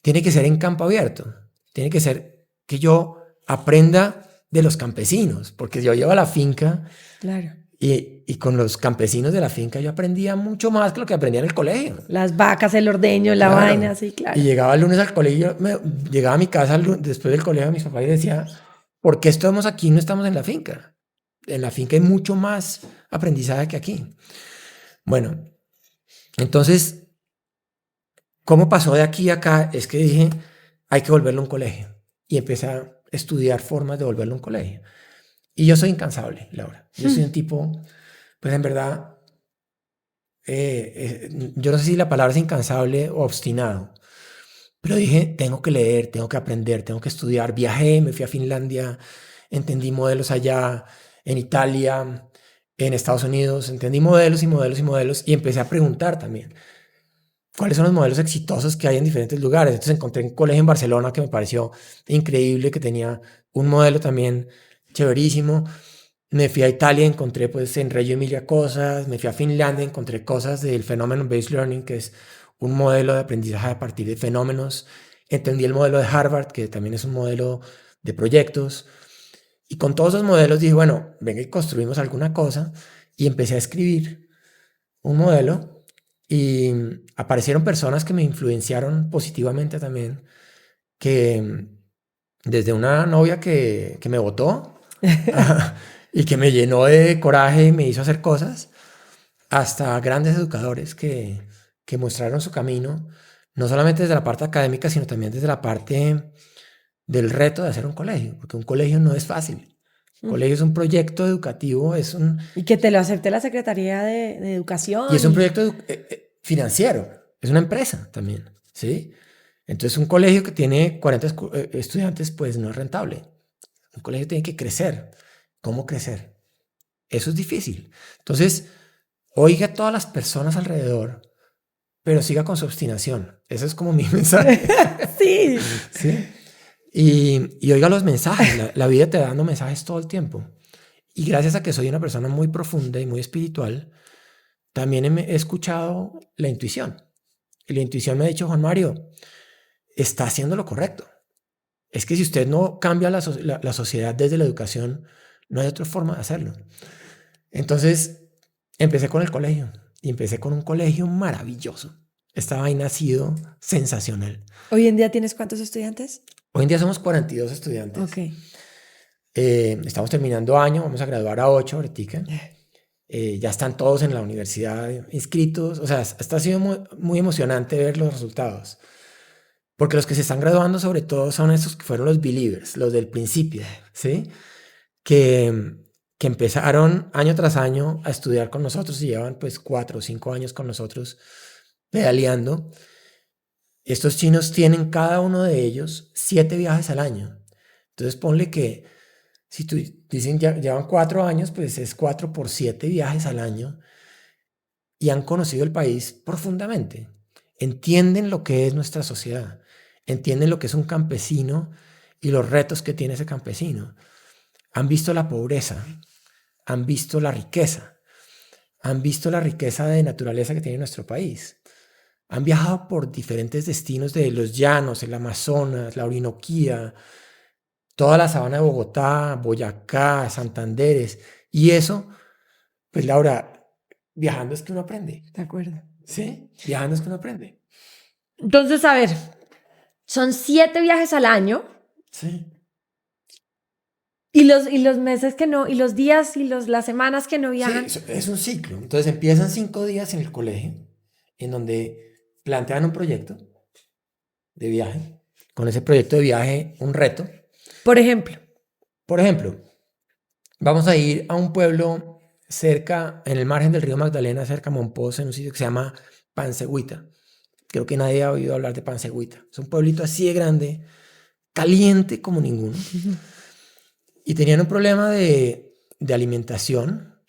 tiene que ser en campo abierto, tiene que ser que yo aprenda de los campesinos, porque yo llevo a la finca. Claro. Y con los campesinos de la finca yo aprendía mucho más que lo que aprendía en el colegio. Las vacas, el ordeño, la vaina, sí, claro. Y llegaba el lunes al colegio, llegaba a mi casa después del colegio a mis papás y decía, ¿por qué estamos aquí y no estamos en la finca? En la finca hay mucho más aprendizaje que aquí. Bueno, entonces, ¿cómo pasó de aquí a acá? Es que dije, hay que volverlo un colegio. Y empecé a estudiar formas de volverlo un colegio. Y yo soy incansable, Laura. Yo soy un tipo, pues en verdad, yo no sé si la palabra es incansable o obstinado, pero dije, tengo que leer, tengo que aprender, tengo que estudiar. Viajé, me fui a Finlandia, entendí modelos allá, en Italia, en Estados Unidos, entendí modelos y modelos y modelos y empecé a preguntar también, ¿cuáles son los modelos exitosos que hay en diferentes lugares? Entonces encontré un colegio en Barcelona que me pareció increíble, que tenía un modelo también chéverísimo. Me fui a Italia, encontré pues en Reggio Emilia cosas, me fui a Finlandia, encontré cosas del Phenomenon-Based Learning, que es un modelo de aprendizaje a partir de fenómenos. Entendí el modelo de Harvard, que también es un modelo de proyectos. Y con todos esos modelos dije, bueno, venga y construimos alguna cosa. Y empecé a escribir un modelo y aparecieron personas que me influenciaron positivamente también, que desde una novia que me votó y que me llenó de coraje y me hizo hacer cosas, hasta grandes educadores que mostraron su camino, no solamente desde la parte académica, sino también desde la parte del reto de hacer un colegio, porque un colegio no es fácil. Un colegio es un proyecto educativo, y que te lo acepte la Secretaría de Educación. Y es un proyecto financiero, es una empresa también, ¿sí? Entonces un colegio que tiene 40 estudiantes, pues no es rentable. Un colegio tiene que crecer. ¿Cómo crecer? Eso es difícil. Entonces, oiga a todas las personas alrededor pero siga con su obstinación. Ese es como mi mensaje. Sí. ¿Sí? Y oiga los mensajes. La vida te va dando mensajes todo el tiempo. Y gracias a que soy una persona muy profunda y muy espiritual, también he escuchado la intuición. Y la intuición me ha dicho, Juan Mario, está haciendo lo correcto. Es que si usted no cambia la sociedad desde la educación, no hay otra forma de hacerlo. Entonces, empecé con el colegio. Y empecé con un colegio maravilloso. Esta vaina ha sido sensacional. ¿Hoy en día tienes cuántos estudiantes? Hoy en día somos 42 estudiantes. Ok. Estamos terminando año, vamos a graduar a 8 ahorita. Ya están todos en la universidad inscritos. O sea, ha sido muy emocionante ver los resultados. Porque los que se están graduando sobre todo son esos que fueron los believers, los del principio, ¿sí? Que empezaron año tras año a estudiar con nosotros y llevan pues 4 o 5 años con nosotros pedaleando. Estos chinos tienen cada uno de ellos 7 viajes al año. Entonces ponle que si tú dicen ya llevan 4 años, pues es 4 por 7 viajes al año y han conocido el país profundamente. Entienden lo que es nuestra sociedad, entienden lo que es un campesino y los retos que tiene ese campesino. Han visto la pobreza, han visto la riqueza, han visto la riqueza de naturaleza que tiene nuestro país. Han viajado por diferentes destinos de los llanos, el Amazonas, la Orinoquía, toda la sabana de Bogotá, Boyacá, Santanderes. Y eso, pues Laura, viajando es que uno aprende. De acuerdo. ¿Sí? Viajando es que uno aprende. Entonces, a ver, son 7 viajes al año. Sí. Y los meses que no, y los días y las semanas que no viajan. Sí, es un ciclo. Entonces empiezan 5 días en el colegio, en donde plantean un proyecto de viaje. Con ese proyecto de viaje, un reto. Por ejemplo, vamos a ir a un pueblo cerca, en el margen del río Magdalena, cerca a Mompox, en un sitio que se llama Pansegüita. Creo que nadie ha oído hablar de Pansegüita. Es un pueblito así de grande, caliente como ninguno. Y tenían un problema de alimentación.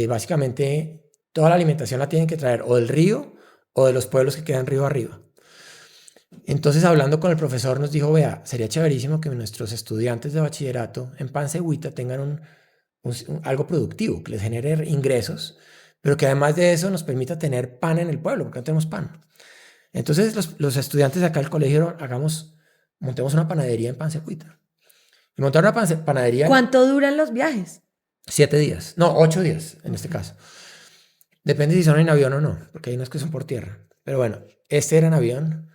Básicamente, toda la alimentación la tienen que traer o del río o de los pueblos que quedan río arriba. Entonces, hablando con el profesor, nos dijo, vea, sería chéverísimo que nuestros estudiantes de bachillerato en Pansegüita tengan algo productivo, que les genere ingresos, pero que además de eso nos permita tener pan en el pueblo, porque no tenemos pan. Entonces, los estudiantes de acá del colegio, montemos una panadería en Pansegüita. Y montar una panadería... ¿Cuánto duran los viajes? 7 días. No, 8 días en este caso. Depende si son en avión o no, porque hay unos que son por tierra. Pero bueno, este era en avión.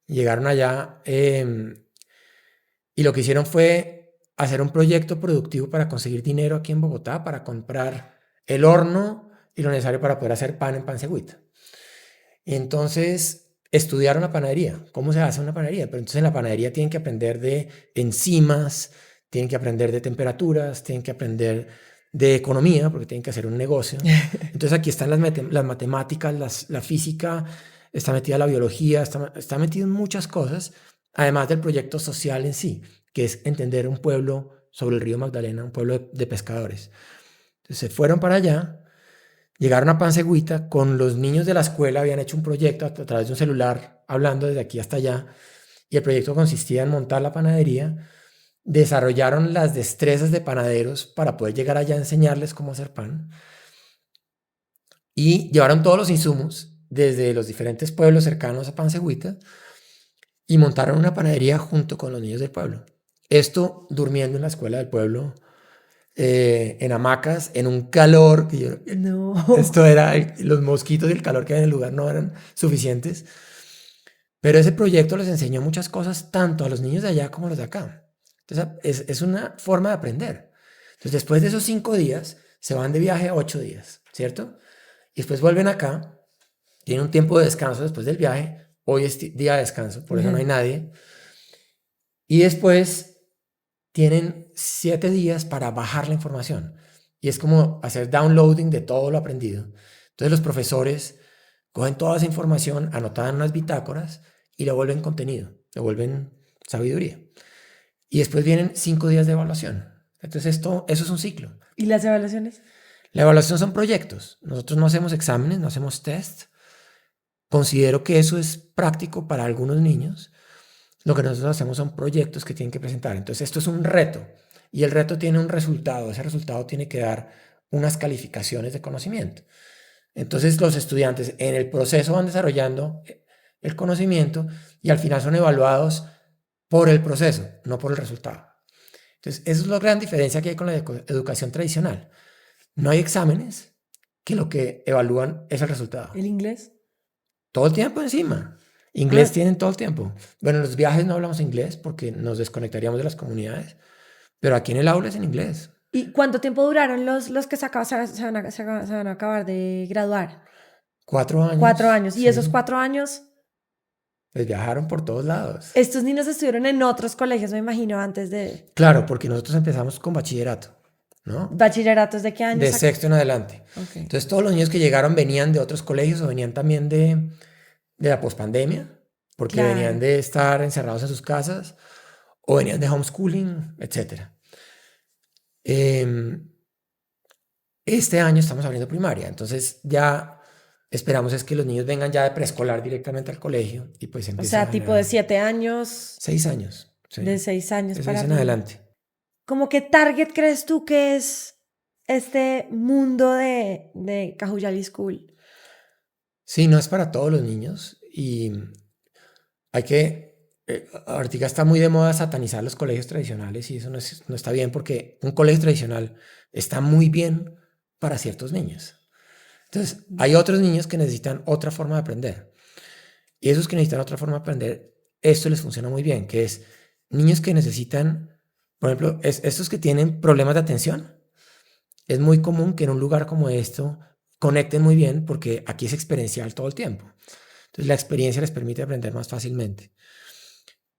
Llegaron allá y lo que hicieron fue hacer un proyecto productivo para conseguir dinero aquí en Bogotá, para comprar el horno y lo necesario para poder hacer pan en Pansegüita. Y entonces estudiaron la panadería, cómo se hace una panadería. Pero entonces en la panadería tienen que aprender de enzimas, tienen que aprender de temperaturas, tienen que aprender de economía, porque tienen que hacer un negocio. Entonces aquí están las matemáticas, la física, está metida la biología, está metido en muchas cosas, además del proyecto social en sí, que es entender un pueblo sobre el río Magdalena, un pueblo de pescadores. Entonces se fueron para allá, llegaron a Pansegüita, con los niños de la escuela habían hecho un proyecto a través de un celular, hablando desde aquí hasta allá, y el proyecto consistía en montar la panadería. Desarrollaron las destrezas de panaderos para poder llegar allá a enseñarles cómo hacer pan. Y llevaron todos los insumos desde los diferentes pueblos cercanos a Pansegüita y montaron una panadería junto con los niños del pueblo. Esto durmiendo en la escuela del pueblo, en hamacas, en un calor que No. Esto era, los mosquitos y el calor que había en el lugar no eran suficientes. Pero ese proyecto les enseñó muchas cosas tanto a los niños de allá como a los de acá. Entonces es una forma de aprender. Entonces después de esos 5 días se van de viaje 8 días, ¿cierto? Y después vuelven acá, tienen un tiempo de descanso después del viaje. Hoy es día de descanso, por eso no hay nadie. Y después tienen 7 días para bajar la información. Y es como hacer downloading de todo lo aprendido. Entonces los profesores cogen toda esa información, anotada en unas bitácoras y lo vuelven contenido, lo vuelven sabiduría. Y después vienen 5 días de evaluación. Entonces eso es un ciclo. ¿Y las evaluaciones? La evaluación son proyectos. Nosotros no hacemos exámenes, no hacemos test. considero que eso es práctico para algunos niños. Lo que nosotros hacemos son proyectos que tienen que presentar. Entonces, esto es un reto y el reto tiene un resultado. Ese resultado tiene que dar unas calificaciones de conocimiento. Entonces, los estudiantes en el proceso van desarrollando el conocimiento y al final son evaluados por el proceso, no por el resultado. Entonces, esa es la gran diferencia que hay con la educación tradicional. No hay exámenes que lo que evalúan es el resultado. ¿El inglés? Todo el tiempo encima. Inglés Ah. tienen todo el tiempo. Bueno, en los viajes no hablamos inglés porque nos desconectaríamos de las comunidades, pero aquí en el aula es en inglés. ¿Y cuánto tiempo duraron los que se van a acabar de graduar? 4 años. 4 años. ¿Y sí. esos 4 años? Pues viajaron por todos lados. Estos niños estuvieron en otros colegios, me imagino, antes de... Claro, porque nosotros empezamos con bachillerato, ¿no? ¿Bachilleratos de qué años? De sexto en adelante. Okay. Entonces todos los niños que llegaron venían de otros colegios o venían también de la pospandemia, porque Claro. venían de estar encerrados en sus casas o venían de homeschooling, etc. Este año estamos abriendo primaria, entonces ya esperamos es que los niños vengan ya de preescolar directamente al colegio y pues O empiecen sea, a tipo ganar de 7 años. 6 años. Sí. De 6 años De para 6 en arriba. adelante. ¿Cómo qué target crees tú que es este mundo de Cajuyali School? Sí, no es para todos los niños y hay que... ahorita está muy de moda satanizar los colegios tradicionales y eso no está bien porque un colegio tradicional está muy bien para ciertos niños. Entonces, hay otros niños que necesitan otra forma de aprender. Y esos que necesitan otra forma de aprender, esto les funciona muy bien, que es niños que necesitan, por ejemplo, estos que tienen problemas de atención. Es muy común que en un lugar como esto conecten muy bien porque aquí es experiencial todo el tiempo. Entonces, la experiencia les permite aprender más fácilmente.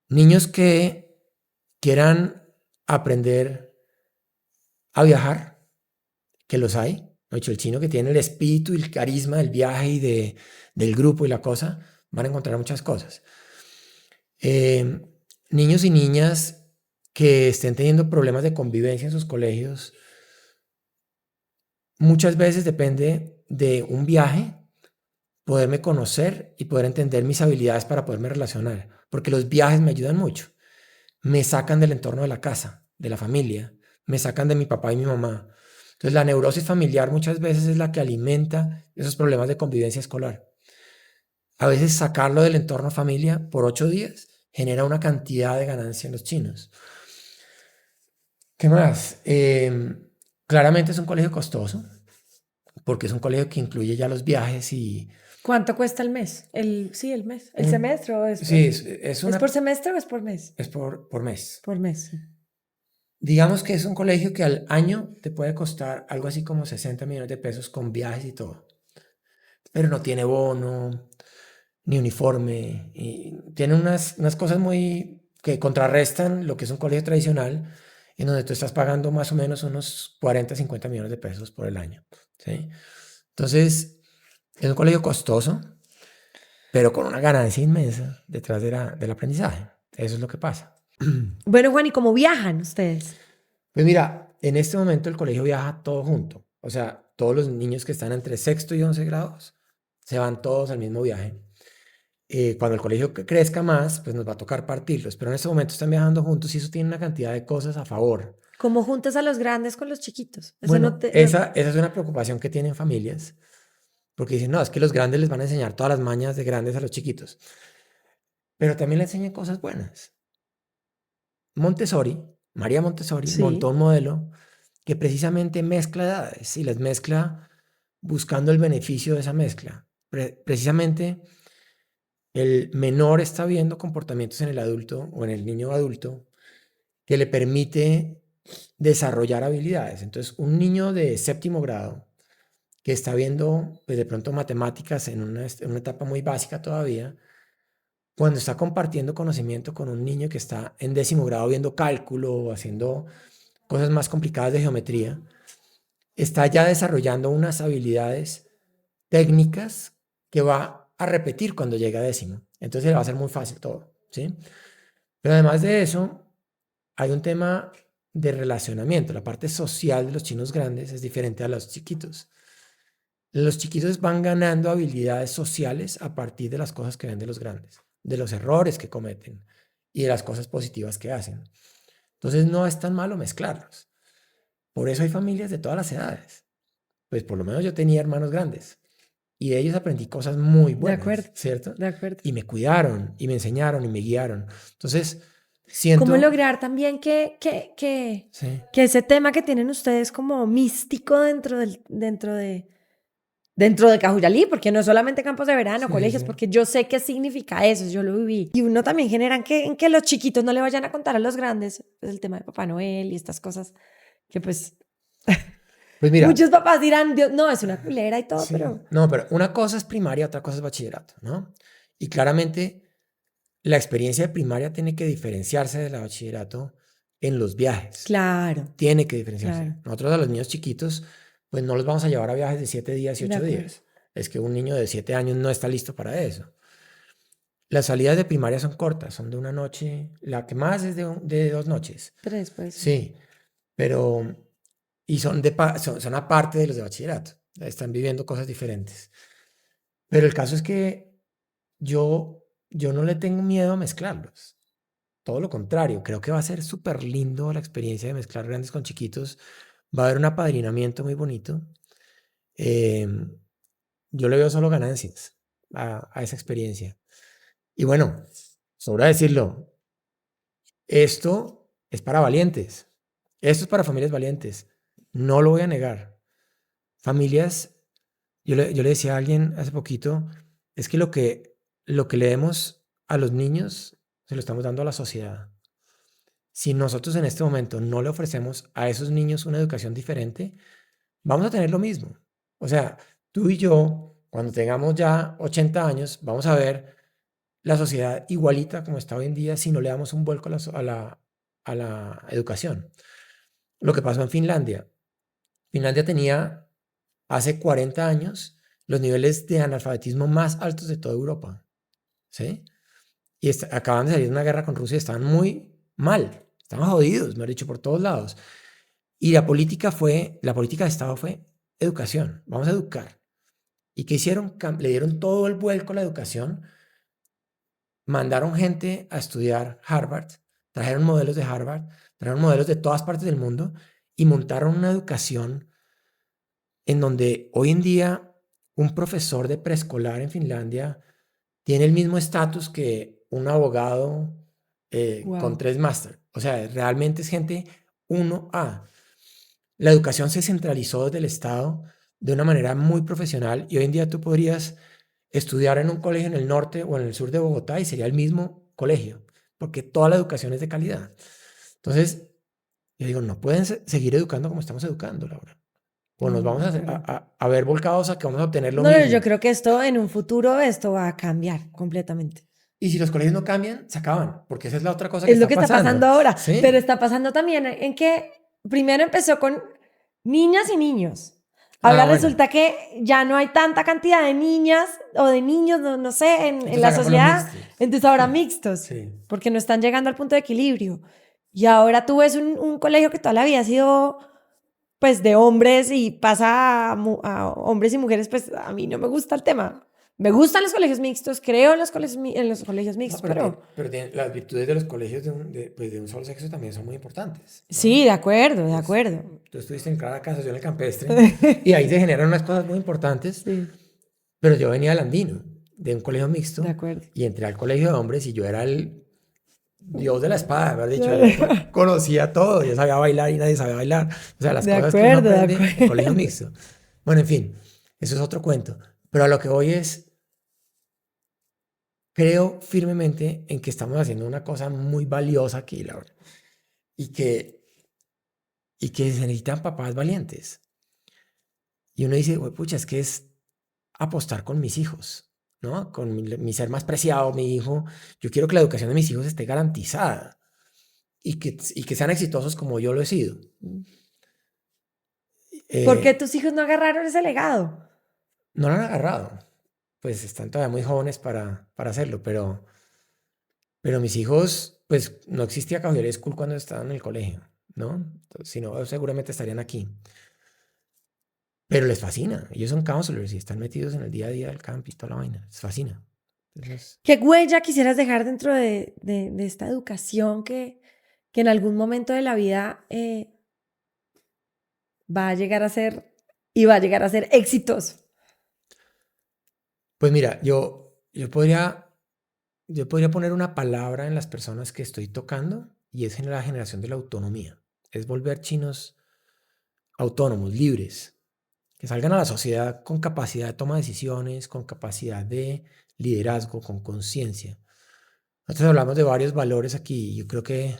Niños que quieran aprender a viajar, que los hay. De hecho, el chino que tiene el espíritu y el carisma del viaje y del grupo y la cosa, van a encontrar muchas cosas. Niños y niñas que estén teniendo problemas de convivencia en sus colegios, muchas veces depende de un viaje, poderme conocer y poder entender mis habilidades para poderme relacionar, porque los viajes me ayudan mucho. Me sacan del entorno de la casa, de la familia, me sacan de mi papá y mi mamá. Entonces, la neurosis familiar muchas veces es la que alimenta esos problemas de convivencia escolar. A veces sacarlo del entorno familia por 8 días genera una cantidad de ganancia en los chinos. ¿Qué más? Claramente es un colegio costoso, porque es un colegio que incluye ya los viajes y... ¿Cuánto cuesta el mes? El mes. ¿El semestre o es por... Sí, es por semestre o es por mes? Es por mes. Por mes, sí. Digamos que es un colegio que al año te puede costar algo así como 60 millones de pesos con viajes y todo. Pero no tiene bono, ni uniforme. Y tiene unas cosas muy que contrarrestan lo que es un colegio tradicional, en donde tú estás pagando más o menos unos 40, 50 millones de pesos por el año. ¿Sí? Entonces, es un colegio costoso, pero con una ganancia inmensa detrás del aprendizaje. Eso es lo que pasa. Bueno, Juan, ¿y cómo viajan ustedes? Pues mira, en este momento el colegio viaja todo junto. O sea, todos los niños que están entre sexto y 11 grados se van todos al mismo viaje. Cuando el colegio crezca más, pues nos va a tocar partirlos. Pero en este momento están viajando juntos y eso tiene una cantidad de cosas a favor. ¿Cómo juntas a los grandes con los chiquitos? Eso Bueno, esa es una preocupación que tienen familias. Porque dicen, no, es que los grandes les van a enseñar todas las mañas de grandes a los chiquitos. Pero también le enseñan cosas buenas. María Montessori, Sí. montó un modelo que precisamente mezcla edades y las mezcla buscando el beneficio de esa mezcla. Precisamente el menor está viendo comportamientos en el adulto o en el niño adulto que le permite desarrollar habilidades. Entonces, un niño de séptimo grado que está viendo pues, de pronto matemáticas en una etapa muy básica todavía, cuando está compartiendo conocimiento con un niño que está en 10º grado viendo cálculo o haciendo cosas más complicadas de geometría, está ya desarrollando unas habilidades técnicas que va a repetir cuando llegue a 10º. Entonces le va a ser muy fácil todo, ¿sí? Pero además de eso, hay un tema de relacionamiento. La parte social de los chinos grandes es diferente a los chiquitos. Los chiquitos van ganando habilidades sociales a partir de las cosas que ven de los grandes, de los errores que cometen y de las cosas positivas que hacen. Entonces no es tan malo mezclarlos. Por eso hay familias de todas las edades. Pues por lo menos yo tenía hermanos grandes y de ellos aprendí cosas muy De acuerdo, buenas, ¿cierto? de acuerdo. Y me cuidaron y me enseñaron y me guiaron. Entonces ¿Cómo siento, lograr también sí, que ese tema que tienen ustedes como místico dentro de Cajuyalí? Porque no es solamente campos de verano, sí, colegios, sí. porque yo sé qué significa eso, yo lo viví. Y uno también genera en que los chiquitos no le vayan a contar a los grandes pues, el tema de Papá Noel y estas cosas que pues Pues mira, muchos papás dirán, Dios, no, es una culera y todo, sí, pero no, pero una cosa es primaria, otra cosa es bachillerato, ¿no? Y claramente la experiencia de primaria tiene que diferenciarse de la bachillerato en los viajes. claro, Tiene que diferenciarse. claro, Nosotros a los niños chiquitos, pues no los vamos a llevar a viajes de 7 días y de 8 acuerdo. días. Es que un niño de 7 años no está listo para eso. Las salidas de primaria son cortas, son de una noche, la que más es de 2 noches. 3 pues. Sí, pero, y son aparte de los de bachillerato. Están viviendo cosas diferentes. Pero el caso es que yo no le tengo miedo a mezclarlos. Todo lo contrario, creo que va a ser súper lindo la experiencia de mezclar grandes con chiquitos. Va a haber un apadrinamiento muy bonito. Em, yo le veo solo ganancias a esa experiencia. Y bueno, sobra decirlo, esto es para valientes. Esto es para familias valientes. No lo voy a negar. Familias, yo le decía a alguien hace poquito, es que lo que le demos a los niños, se lo estamos dando a la sociedad. Si nosotros en este momento no le ofrecemos a esos niños una educación diferente, vamos a tener lo mismo. O sea, tú y yo, cuando tengamos ya 80 años, vamos a ver la sociedad igualita como está hoy en día si no le damos un vuelco a la educación. Lo que pasó en Finlandia. Finlandia tenía hace 40 años los niveles de analfabetismo más altos de toda Europa. ¿Sí? Y acaban de salir de una guerra con Rusia y estaban muy mal. Estaban jodidos, me han dicho, por todos lados. Y la política de Estado fue educación. Vamos a educar. ¿Y qué hicieron? Le dieron todo el vuelco a la educación. Mandaron gente a estudiar Harvard, trajeron modelos de Harvard, trajeron modelos de todas partes del mundo y montaron una educación en donde hoy en día un profesor de preescolar en Finlandia tiene el mismo estatus que un abogado con Wow. 3 máster. O sea, realmente es gente 1A. La educación se centralizó desde el Estado de una manera muy profesional y hoy en día tú podrías estudiar en un colegio en el norte o en el sur de Bogotá y sería el mismo colegio, porque toda la educación es de calidad. Entonces, yo digo, no pueden seguir educando como estamos educando, Laura. O nos No, vamos de a, acuerdo. a ver volcados a que vamos a obtener lo No, no, yo mismo. creo que esto en un futuro, esto va a cambiar completamente. Y si los colegios no cambian, se acaban, porque esa es la otra cosa que Es lo está que está pasando. pasando ahora, pero Sí. está pasando también en que primero empezó con niñas y niños. Ah, Ahora bueno. resulta que ya no hay tanta cantidad de niñas o de niños, no, no sé, en Entonces la hagámoslo sociedad. mixtos. Entonces ahora mixtos, Sí. porque no están llegando al punto de equilibrio. Y ahora tú ves un colegio que toda la vida ha sido pues de hombres y pasa a hombres y mujeres, pues a mí no me gusta el tema. Me gustan los colegios mixtos, creo en los colegios, en los colegios No, mixtos, pero, pero las virtudes de los colegios pues, de un solo sexo también son muy importantes, sí, ¿no? de acuerdo, de Pues, acuerdo. tú estuviste en Caracas, yo en el Campestre, y ahí se generan unas cosas muy importantes, Sí, pero yo venía del Andino, de un colegio de mixto, acuerdo. y entré al colegio de hombres y yo era el dios de la espada, haber dicho, yo conocía todo, yo sabía bailar y nadie sabía bailar. O sea, las De cosas que uno acuerdo, de aprende en colegio acuerdo. mixto. Bueno, en fin, eso es otro cuento. Pero a lo que voy es, creo firmemente en que estamos haciendo una cosa muy valiosa aquí, Laura, y que, y que se necesitan papás valientes. Y uno dice, "Güey, pucha, es que es apostar con mis hijos, ¿no? Con mi ser más preciado, mi hijo. Yo quiero que la educación de mis hijos esté garantizada y que sean exitosos como yo lo he sido. ¿Por qué Eh, tus hijos no agarraron ese legado? no lo han agarrado, pues están todavía muy jóvenes para hacerlo, pero mis hijos, pues no existía Cafetería School cuando estaban en el colegio, ¿no? Si no, seguramente estarían aquí. Pero les fascina. Ellos son counselors y están metidos en el día a día del camp y toda la vaina. Les fascina. Entonces, ¿Qué huella quisieras dejar dentro de esta educación que en algún momento de la vida va a llegar a ser y va a llegar a ser exitoso? pues mira, yo podría poner una palabra en las personas que estoy tocando y es en la generación de la autonomía. Es volver chinos autónomos, libres, que salgan a la sociedad con capacidad de toma de decisiones, con capacidad de liderazgo, con conciencia. Nosotros hablamos de varios valores aquí y yo creo que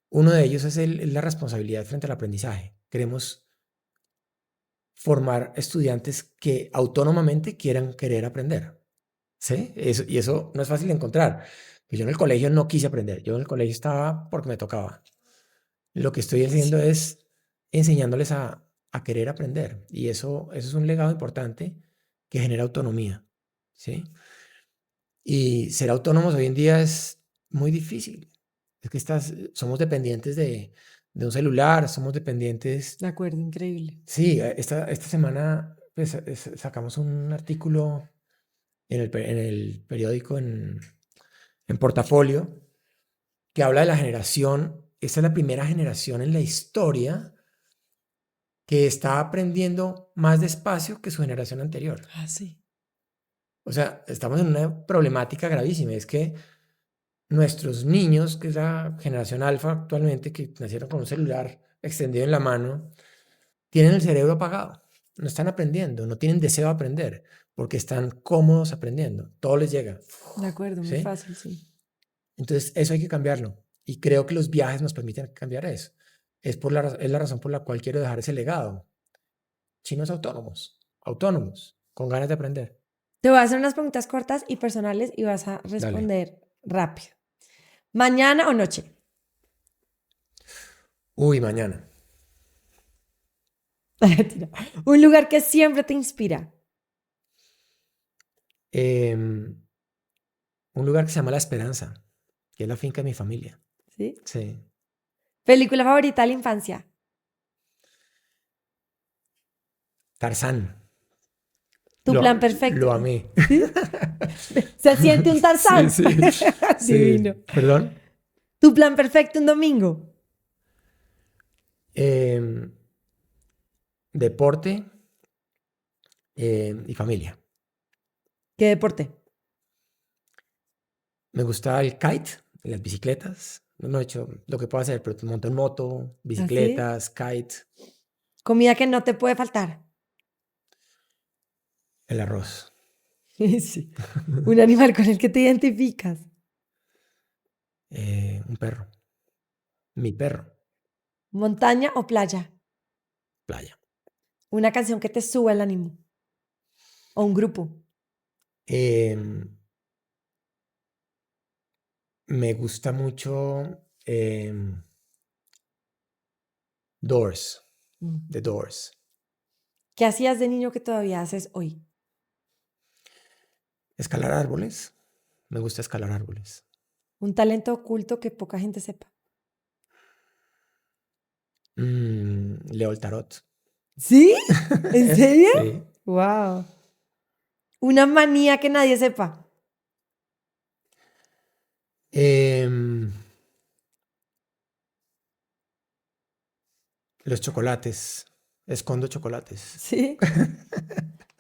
uno de ellos es la responsabilidad frente al aprendizaje. Queremos formar estudiantes que autónomamente quieran querer aprender. ¿Sí? Y eso no es fácil de encontrar. Yo en el colegio no quise aprender. Yo en el colegio estaba porque me tocaba. Lo que estoy haciendo es enseñándoles a querer aprender. Y eso es un legado importante que genera autonomía. ¿Sí? Y ser autónomos hoy en día es muy difícil. Es que somos dependientes de un celular, somos dependientes. De acuerdo, increíble. Sí, esta semana pues, sacamos un artículo en el periódico, en Portafolio, que habla de la generación. Esta es la primera generación en la historia que está aprendiendo más despacio que su generación anterior. Ah, sí. O sea, estamos en una problemática gravísima. Es que nuestros niños, que es la generación alfa actualmente, que nacieron con un celular extendido en la mano, tienen el cerebro apagado. No están aprendiendo, no tienen deseo de aprender, porque están cómodos aprendiendo. Todo les llega. De acuerdo, muy ¿Sí? fácil, sí. Entonces, eso hay que cambiarlo. Y creo que los viajes nos permiten cambiar eso. Es la razón por la cual quiero dejar ese legado. Chinos autónomos, con ganas de aprender. Te voy a hacer unas preguntas cortas y personales y vas a Dale. responder rápido. ¿Mañana o noche? Uy, mañana. Mentira. Un lugar que siempre te inspira. Un lugar que se llama La Esperanza, que es la finca de mi familia. ¿Sí? Sí. ¿Película favorita de la infancia? Tarzán. Tu plan perfecto. Lo amé. ¿Sí? Se siente un Tarzán. Sí, sí. Divino. ¿Perdón? Tu plan perfecto un domingo. Deporte y familia. ¿Qué deporte? Me gusta el kite, las bicicletas. No he hecho lo que puedo hacer, pero monto en moto, bicicletas, kite, Comida que no te puede faltar. el arroz. Sí. Un animal con el que te identificas. Un perro. Mi perro. ¿Montaña o playa? Playa. Una canción que te suba el ánimo. O un grupo. Me gusta mucho Doors. The Doors. ¿Qué hacías de niño que todavía haces hoy? Escalar árboles. Me gusta escalar árboles. Un talento oculto que poca gente sepa. Leo el tarot. ¿Sí? ¿En serio? Sí. Wow. Una manía que nadie sepa. Los chocolates. Escondo chocolates. ¿Sí?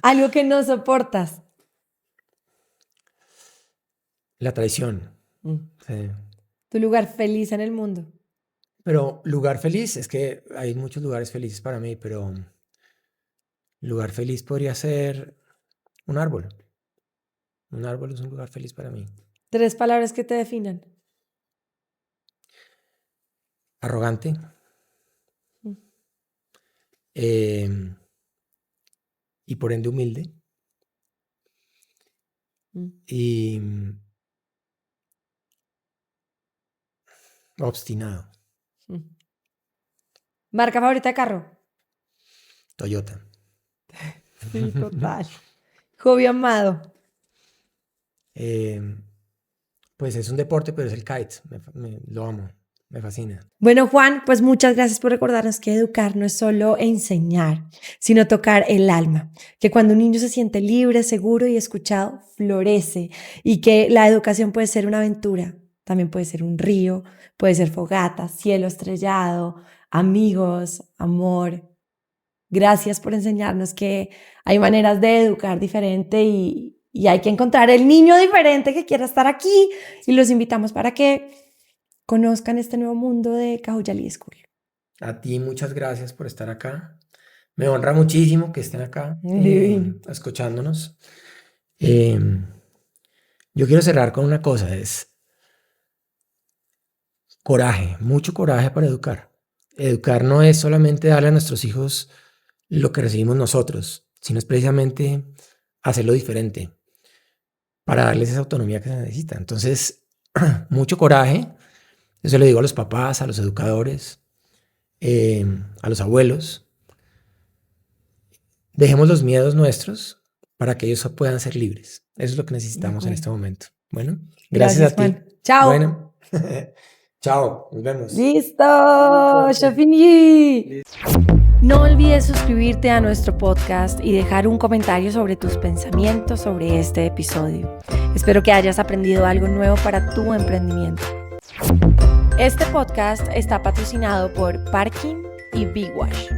Algo que no soportas. La traición. Sí. Tu lugar feliz en el mundo. Pero lugar feliz, es que hay muchos lugares felices para mí, pero lugar feliz podría ser un árbol. Un árbol es un lugar feliz para mí. 3 palabras que te definan. Arrogante. Y por ende humilde. Y obstinado. Marca favorita de carro. Toyota. Sí, total. Hobby amado. Pues es un deporte, pero es el kite. Lo amo. me fascina. Bueno, Juan, pues muchas gracias por recordarnos que educar no es solo enseñar, sino tocar el alma, que cuando un niño se siente libre, seguro y escuchado, florece, y que la educación puede ser una aventura, también puede ser un río, puede ser fogata, cielo estrellado, amigos, amor. Gracias por enseñarnos que hay maneras de educar diferente y hay que encontrar el niño diferente que quiera estar aquí, y los invitamos para que conozcan este nuevo mundo de Cajuyalí School. A ti muchas gracias por estar acá. Me honra muchísimo que estén acá escuchándonos. Yo quiero cerrar con una cosa, es coraje, mucho coraje para educar. Educar no es solamente darle a nuestros hijos lo que recibimos nosotros, sino es precisamente hacerlo diferente para darles esa autonomía que se necesita. Entonces, mucho coraje. Eso le digo a los papás, a los educadores, a los abuelos. Dejemos los miedos nuestros para que ellos puedan ser libres. Eso es lo que necesitamos en este momento. Bueno, gracias a ti. Juan. Chao. Bueno, chao, nos vemos. Listo, Chefini. No olvides suscribirte a nuestro podcast y dejar un comentario sobre tus pensamientos sobre este episodio. Espero que hayas aprendido algo nuevo para tu emprendimiento. Este podcast está patrocinado por Parking y Big Wash.